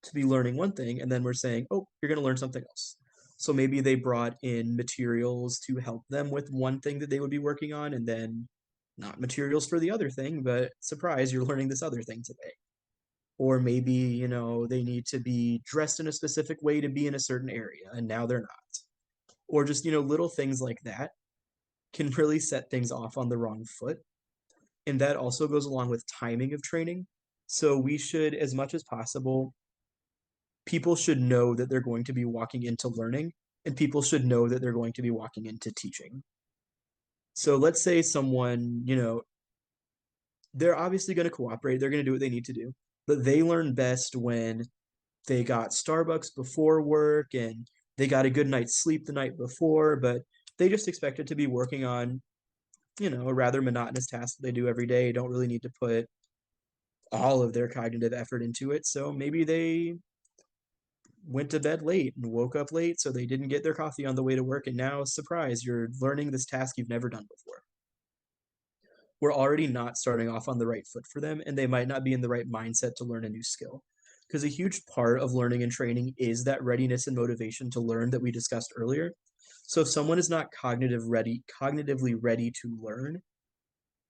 to be learning one thing and then we're saying, "Oh, you're going to learn something else." So maybe they brought in materials to help them with one thing that they would be working on and then not materials for the other thing, but surprise, you're learning this other thing today. Or maybe, they need to be dressed in a specific way to be in a certain area and now they're not. Or just, little things like that can really set things off on the wrong foot. And that also goes along with timing of training. So we should, as much as possible, people should know that they're going to be walking into learning, and people should know that they're going to be walking into teaching. So let's say someone, they're obviously going to cooperate, they're going to do what they need to do, but they learn best when they got Starbucks before work and they got a good night's sleep the night before, but they just expected to be working on, a rather monotonous task that they do every day, don't really need to put all of their cognitive effort into it. So maybe they went to bed late and woke up late, so they didn't get their coffee on the way to work. And now, surprise, you're learning this task you've never done before. We're already not starting off on the right foot for them, and they might not be in the right mindset to learn a new skill. Because a huge part of learning and training is that readiness and motivation to learn that we discussed earlier. So if someone is not cognitively ready to learn,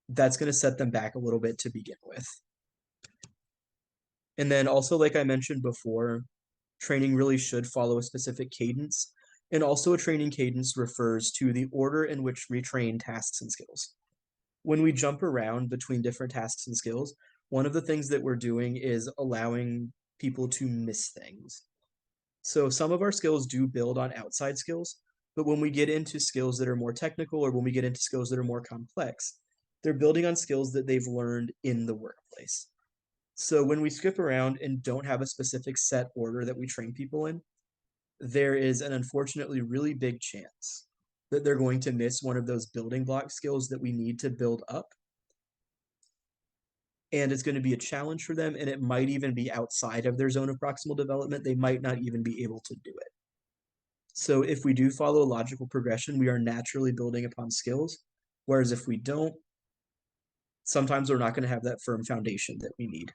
that's going to set them back a little bit to begin with. And then also, like I mentioned before, training really should follow a specific cadence. And also, a training cadence refers to the order in which we train tasks and skills. When we jump around between different tasks and skills, one of the things that we're doing is allowing people to miss things. So some of our skills do build on outside skills, but when we get into skills that are more technical or when we get into skills that are more complex, they're building on skills that they've learned in the workplace. So when we skip around and don't have a specific set order that we train people in, there is an unfortunately really big chance that they're going to miss one of those building block skills that we need to build up. And it's going to be a challenge for them, and it might even be outside of their zone of proximal development. They might not even be able to do it. So if we do follow a logical progression, we are naturally building upon skills. Whereas if we don't, sometimes we're not going to have that firm foundation that we need.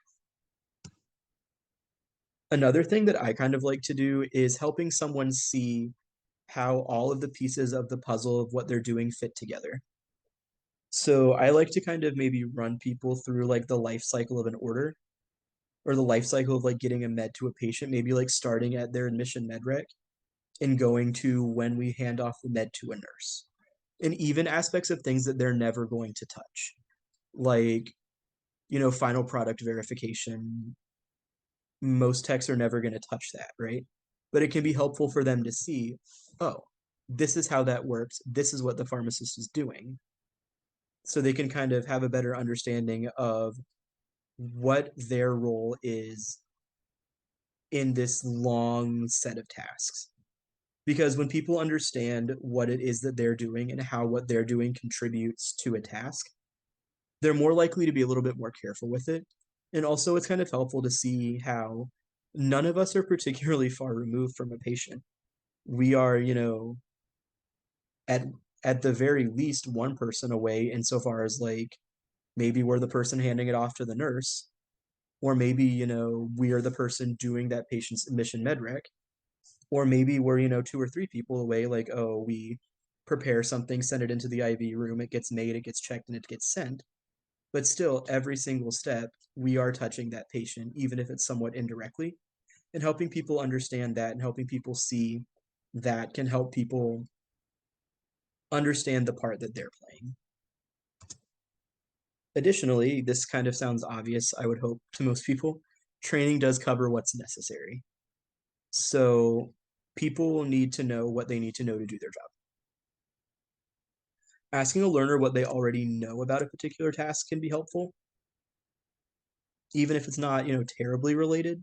Another thing that I kind of like to do is helping someone see how all of the pieces of the puzzle of what they're doing fit together. So I like to kind of maybe run people through like the life cycle of an order or the life cycle of like getting a med to a patient, maybe like starting at their admission med rec and going to when we hand off the med to a nurse. And even aspects of things that they're never going to touch, like, final product verification. Most techs are never going to touch that, right? But it can be helpful for them to see, oh, this is how that works. This is what the pharmacist is doing. So they can kind of have a better understanding of what their role is in this long set of tasks. Because when people understand what it is that they're doing and how what they're doing contributes to a task, they're more likely to be a little bit more careful with it. And also, it's kind of helpful to see how none of us are particularly far removed from a patient. We are, at at the very least one person away insofar as like maybe we're the person handing it off to the nurse, or maybe, we are the person doing that patient's admission med rec, or maybe we're, two or three people away, like, oh, we prepare something, send it into the IV room, it gets made, it gets checked, and it gets sent. But still, every single step, we are touching that patient, even if it's somewhat indirectly. And helping people understand that and helping people see that can help people understand the part that they're playing. Additionally, this kind of sounds obvious, I would hope, to most people. Training does cover what's necessary. So people need to know what they need to know to do their job. Asking a learner what they already know about a particular task can be helpful. Even if it's not, terribly related,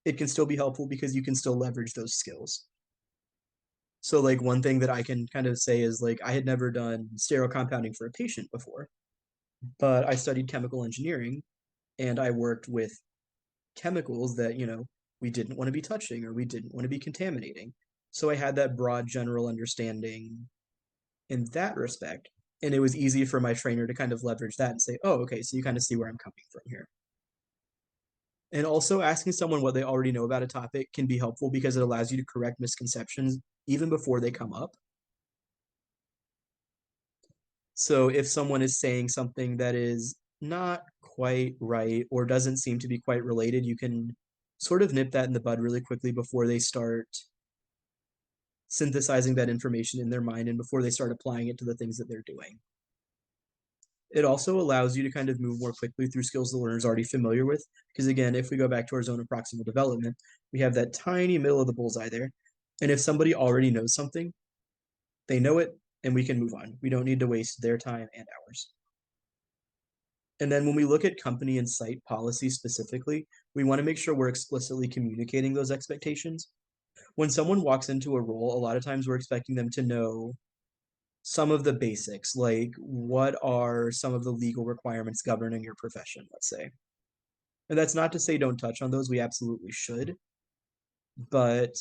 it can still be helpful because you can still leverage those skills. So like one thing that I can kind of say is like I had never done sterile compounding for a patient before, but I studied chemical engineering and I worked with chemicals that, we didn't want to be touching or we didn't want to be contaminating. So I had that broad general understanding in that respect. And it was easy for my trainer to kind of leverage that and say, oh, okay, so you kind of see where I'm coming from here. And also asking someone what they already know about a topic can be helpful because it allows you to correct misconceptions even before they come up. So if someone is saying something that is not quite right or doesn't seem to be quite related, you can sort of nip that in the bud really quickly before they start synthesizing that information in their mind and before they start applying it to the things that they're doing. It also allows you to kind of move more quickly through skills the learner is already familiar with. Because again, if we go back to our zone of proximal development, we have that tiny middle of the bullseye there. And if somebody already knows something, they know it and we can move on. We don't need to waste their time and ours. And then when we look at company and site policy specifically, we want to make sure we're explicitly communicating those expectations. When someone walks into a role, a lot of times we're expecting them to know some of the basics, like what are some of the legal requirements governing your profession, let's say. And that's not to say don't touch on those, we absolutely should, but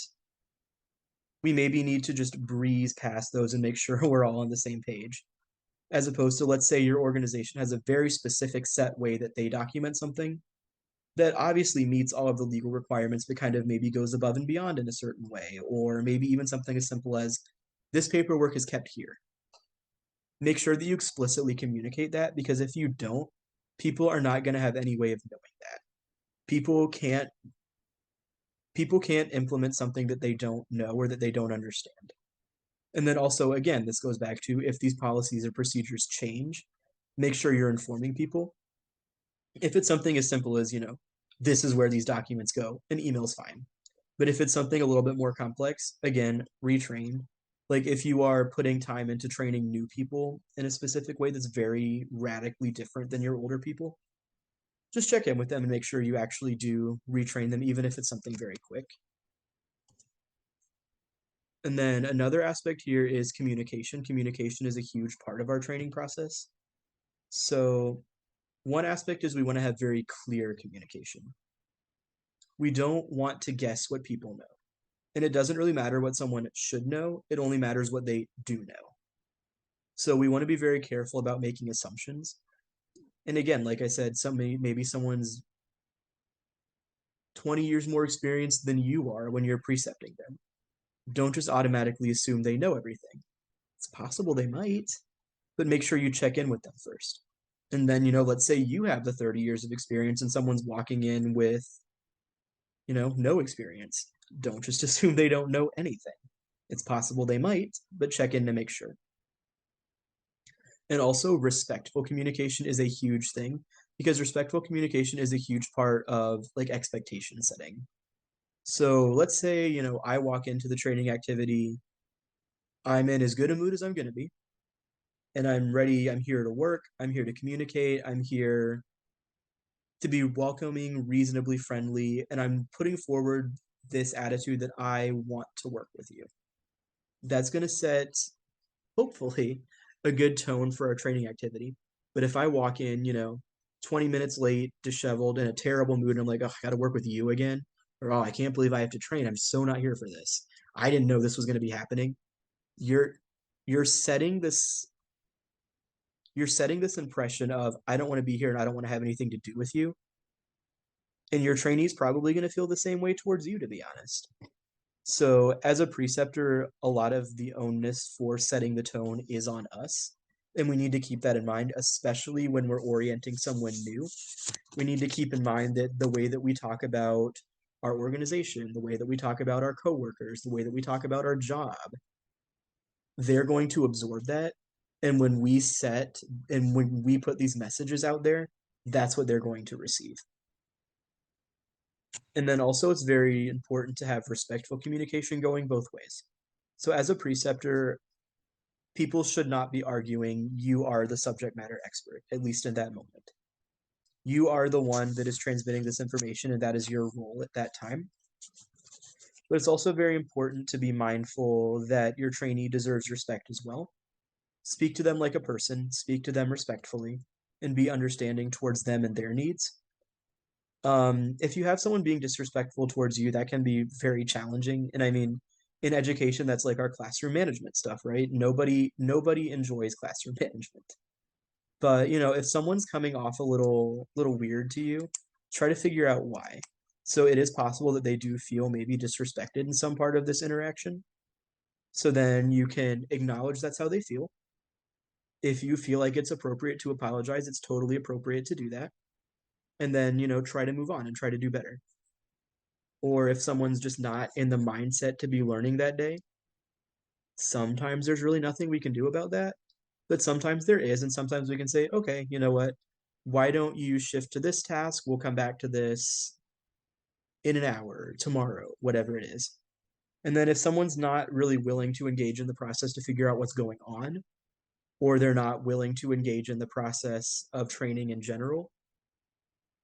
we maybe need to just breeze past those and make sure we're all on the same page. As opposed to, let's say your organization has a very specific set way that they document something that obviously meets all of the legal requirements, but kind of maybe goes above and beyond in a certain way, or maybe even something as simple as this paperwork is kept here. Make sure that you explicitly communicate that, because if you don't, people are not going to have any way of knowing that. People can't people can't implement something that they don't know or that they don't understand. And then also, again, this goes back to, if these policies or procedures change, make sure you're informing people. If it's something as simple as, this is where these documents go, an email's fine. But if it's something a little bit more complex, again, retrain. Like if you are putting time into training new people in a specific way that's very radically different than your older people, just check in with them and make sure you actually do retrain them, even if it's something very quick. And then another aspect here is communication. Communication is a huge part of our training process. So one aspect is we want to have very clear communication. We don't want to guess what people know. And it doesn't really matter what someone should know, it only matters what they do know. So we want to be very careful about making assumptions. And again, like I said, maybe someone's 20 years more experienced than you are when you're precepting them. Don't just automatically assume they know everything. It's possible they might, but make sure you check in with them first. And then, let's say you have the 30 years of experience and someone's walking in with, no experience. Don't just assume they don't know anything. It's possible they might, but check in to make sure. And also, respectful communication is a huge thing, because respectful communication is a huge part of like expectation setting. So let's say, I walk into the training activity, I'm in as good a mood as I'm going to be, and I'm ready. I'm here to work. I'm here to communicate. I'm here to be welcoming, reasonably friendly, and I'm putting forward this attitude that I want to work with you. That's going to set, hopefully, a good tone for our training activity. But if I walk in, 20 minutes late, disheveled, in a terrible mood, and I'm like, oh, I got to work with you again, or oh, I can't believe I have to train. I'm so not here for this. I didn't know this was going to be happening. You're you're setting this you're setting this impression of, I don't want to be here and I don't want to have anything to do with you. And your trainee's probably going to feel the same way towards you, to be honest. So, as a preceptor, a lot of the onus for setting the tone is on us. And we need to keep that in mind, especially when we're orienting someone new. We need to keep in mind that the way that we talk about our organization, the way that we talk about our coworkers, the way that we talk about our job, they're going to absorb that. And when we put these messages out there, that's what they're going to receive. And then also, it's very important to have respectful communication going both ways. So, as a preceptor, people should not be arguing you are the subject matter expert, at least in that moment. You are the one that is transmitting this information, and that is your role at that time. But it's also very important to be mindful that your trainee deserves respect as well. Speak to them like a person, speak to them respectfully, and be understanding towards them and their needs. If you have someone being disrespectful towards you, that can be very challenging. And I mean, in education, that's like our classroom management stuff, right? Nobody enjoys classroom management. But if someone's coming off a little weird to you, try to figure out why. So it is possible that they do feel maybe disrespected in some part of this interaction. So then you can acknowledge that's how they feel. If you feel like it's appropriate to apologize, it's totally appropriate to do that. And then, try to move on and try to do better. Or if someone's just not in the mindset to be learning that day, sometimes there's really nothing we can do about that. But sometimes there is, and sometimes we can say, okay, you know what? Why don't you shift to this task? We'll come back to this in an hour, tomorrow, whatever it is. And then if someone's not really willing to engage in the process to figure out what's going on, or they're not willing to engage in the process of training in general,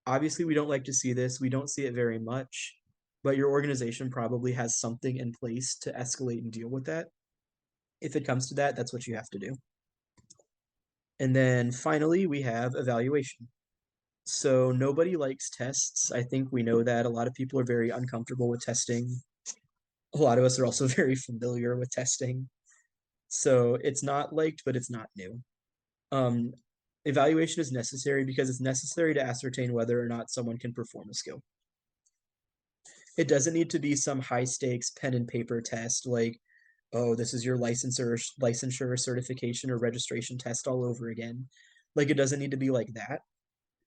obviously we don't like to see this. We don't see it very much, but your organization probably has something in place to escalate and deal with that. If it comes to that, that's what you have to do. And then finally, we have evaluation. So nobody likes tests. I think we know that. A lot of people are very uncomfortable with testing. A lot of us are also very familiar with testing. So it's not liked, but it's not new. Um, Evaluation is necessary because it's necessary to ascertain whether or not someone can perform a skill. It doesn't need to be some high stakes pen and paper test like oh, this is your licensure, certification, or registration test all over again. Like it doesn't need to be like that,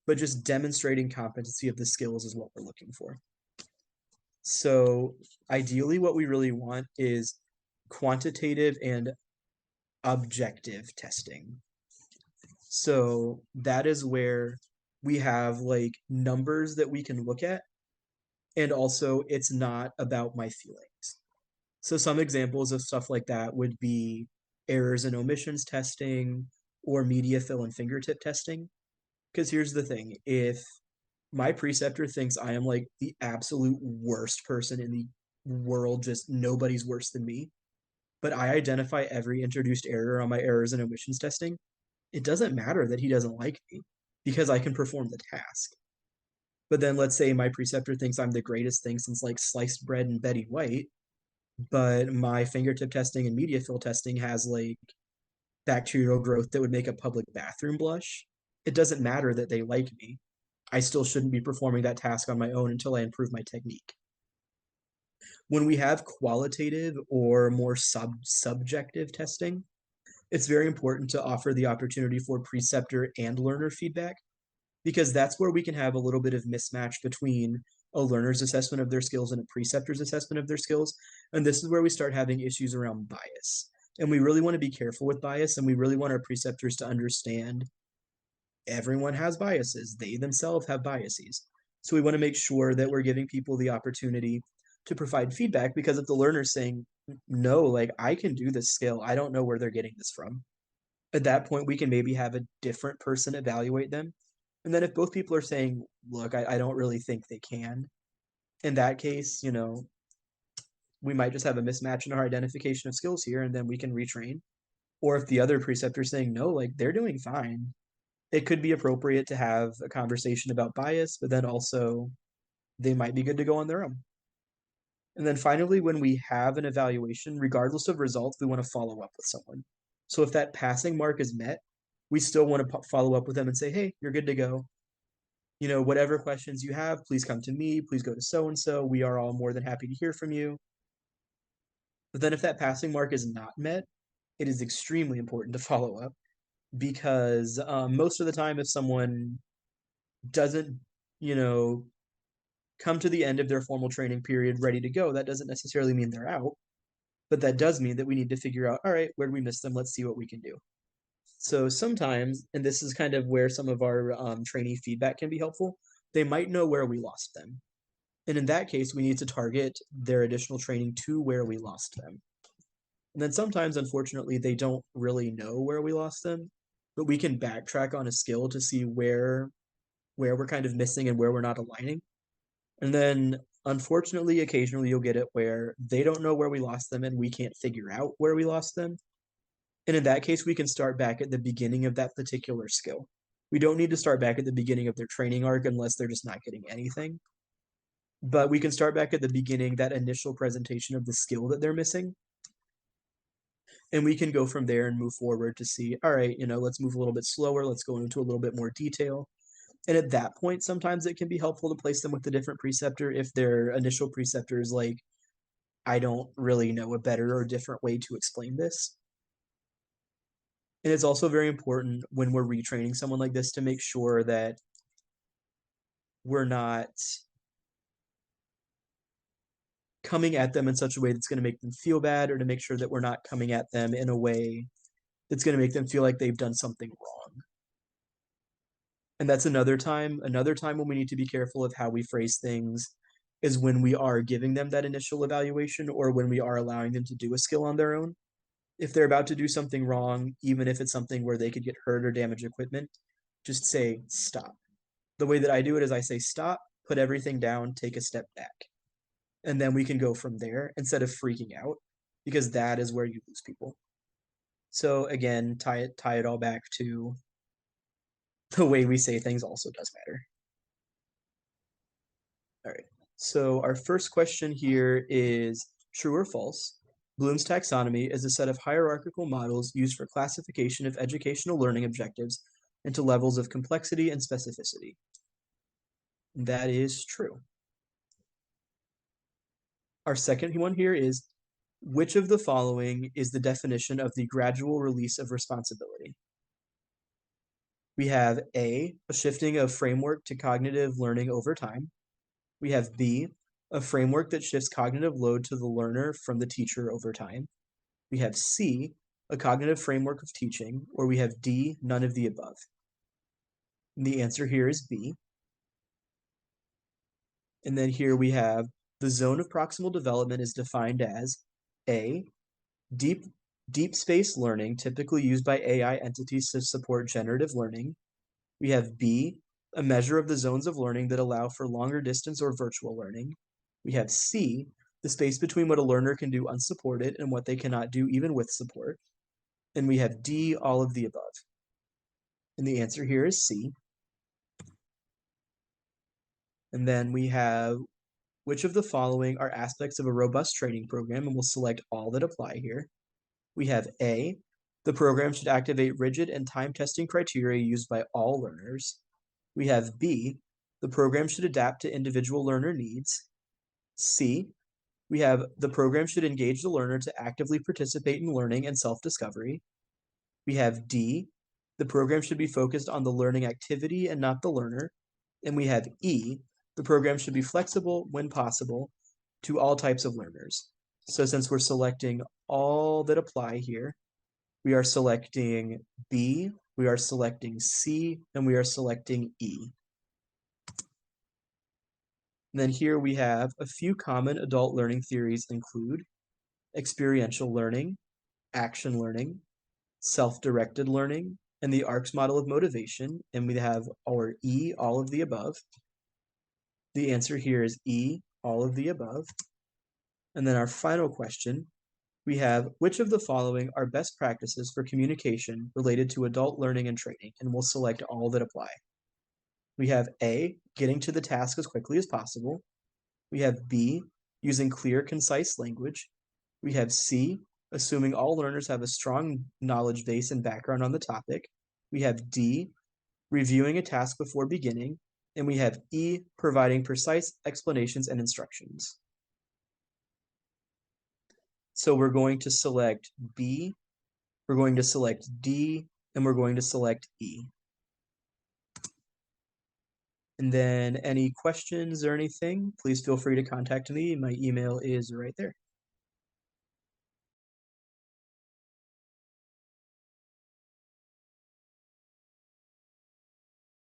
but just demonstrating competency of the skills is what we're looking for. So ideally, what we really want is quantitative and objective testing. So that is where we have like numbers that we can look at, and also it's not about my feelings. So some examples of stuff like that would be errors and omissions testing or media fill and fingertip testing. Because here's the thing, if my preceptor thinks I am like the absolute worst person in the world, just nobody's worse than me, but I identify every introduced error on my errors and omissions testing, it doesn't matter that he doesn't like me because I can perform the task. But then let's say my preceptor thinks I'm the greatest thing since like sliced bread and Betty White, but my fingertip testing and media fill testing has like bacterial growth that would make a public bathroom blush. It doesn't matter that they like me. I still shouldn't be performing that task on my own until I improve my technique. When we have qualitative or more subjective testing, it's very important to offer the opportunity for preceptor and learner feedback because that's where we can have a little bit of mismatch between a learner's assessment of their skills and a preceptor's assessment of their skills. And this is where we start having issues around bias. And we really want to be careful with bias, and we really want our preceptors to understand everyone has biases. They themselves have biases. So we want to make sure that we're giving people the opportunity to provide feedback because if the learner's saying, no, like I can do this skill, I don't know where they're getting this from. At that point, we can maybe have a different person evaluate them. And then if both people are saying, look, I don't really think they can, in that case, we might just have a mismatch in our identification of skills here, and then we can retrain. Or if the other preceptor is saying, no, like they're doing fine, it could be appropriate to have a conversation about bias, but then also they might be good to go on their own. And then finally, when we have an evaluation, regardless of results, we want to follow up with someone. So if that passing mark is met, we still want to follow up with them and say, hey, you're good to go. Whatever questions you have, please come to me. Please go to so and so. We are all more than happy to hear from you. But then if that passing mark is not met, it is extremely important to follow up because most of the time, if someone doesn't, you know, come to the end of their formal training period ready to go, that doesn't necessarily mean they're out, but that does mean that we need to figure out, all right, where did we miss them? Let's see what we can do. So sometimes, and this is kind of where some of our trainee feedback can be helpful, they might know where we lost them. And in that case, we need to target their additional training to where we lost them. And then sometimes, unfortunately, they don't really know where we lost them, but we can backtrack on a skill to see where we're kind of missing and where we're not aligning. And then unfortunately, occasionally you'll get it where they don't know where we lost them and we can't figure out where we lost them. And in that case, we can start back at the beginning of that particular skill. We don't need to start back at the beginning of their training arc unless they're just not getting anything. But we can start back at the beginning, that initial presentation of the skill that they're missing. And we can go from there and move forward to see, all right, let's move a little bit slower. Let's go into a little bit more detail. And at that point, sometimes it can be helpful to place them with a different preceptor if their initial preceptor is like, I don't really know a better or different way to explain this. And it's also very important when we're retraining someone like this to make sure that we're not coming at them in such a way that's going to make them feel bad, or to make sure that we're not coming at them in a way that's going to make them feel like they've done something wrong. And that's another time when we need to be careful of how we phrase things is when we are giving them that initial evaluation or when we are allowing them to do a skill on their own. If they're about to do something wrong, even if it's something where they could get hurt or damage equipment, just say stop. The way that I do it is I say stop, put everything down, take a step back. And then we can go from there instead of freaking out, because that is where you lose people. So again, tie it all back to the way we say things also does matter. All right. So our first question here is true or false? Bloom's taxonomy is a set of hierarchical models used for classification of educational learning objectives into levels of complexity and specificity. That is true. Our second one here is Which of the following is the definition of the gradual release of responsibility? We have A, a shifting of framework to cognitive learning over time. We have B, a framework that shifts cognitive load to the learner from the teacher over time. We have C, a cognitive framework of teaching, or we have D, none of the above. And the answer here is B. And then here we have the zone of proximal development is defined as A, deep space learning, typically used by AI entities to support generative learning. We have B, a measure of the zones of learning that allow for longer distance or virtual learning. We have C, the space between what a learner can do unsupported and what they cannot do even with support. And we have D, all of the above. And the answer here is C. And then we have which of the following are aspects of a robust training program, and we'll select all that apply here. We have A, the program should activate rigid and time testing criteria used by all learners. We have B, the program should adapt to individual learner needs. C, we have the program should engage the learner to actively participate in learning and self-discovery. We have D, the program should be focused on the learning activity and not the learner. And we have E, the program should be flexible when possible to all types of learners. So since we're selecting all that apply here, we are selecting B, we are selecting C, and we are selecting E. And then here we have a few common adult learning theories include experiential learning, action learning, self-directed learning, and the ARCS model of motivation. And we have our E, all of the above. The answer here is E, all of the above. And then our final question, we have which of the following are best practices for communication related to adult learning and training? And we'll select all that apply. We have A, getting to the task as quickly as possible. We have B, using clear, concise language. We have C, assuming all learners have a strong knowledge base and background on the topic. We have D, reviewing a task before beginning. And we have E, providing precise explanations and instructions. So we're going to select B, we're going to select D, and we're going to select E. And then any questions or anything, please feel free to contact me. My email is right there.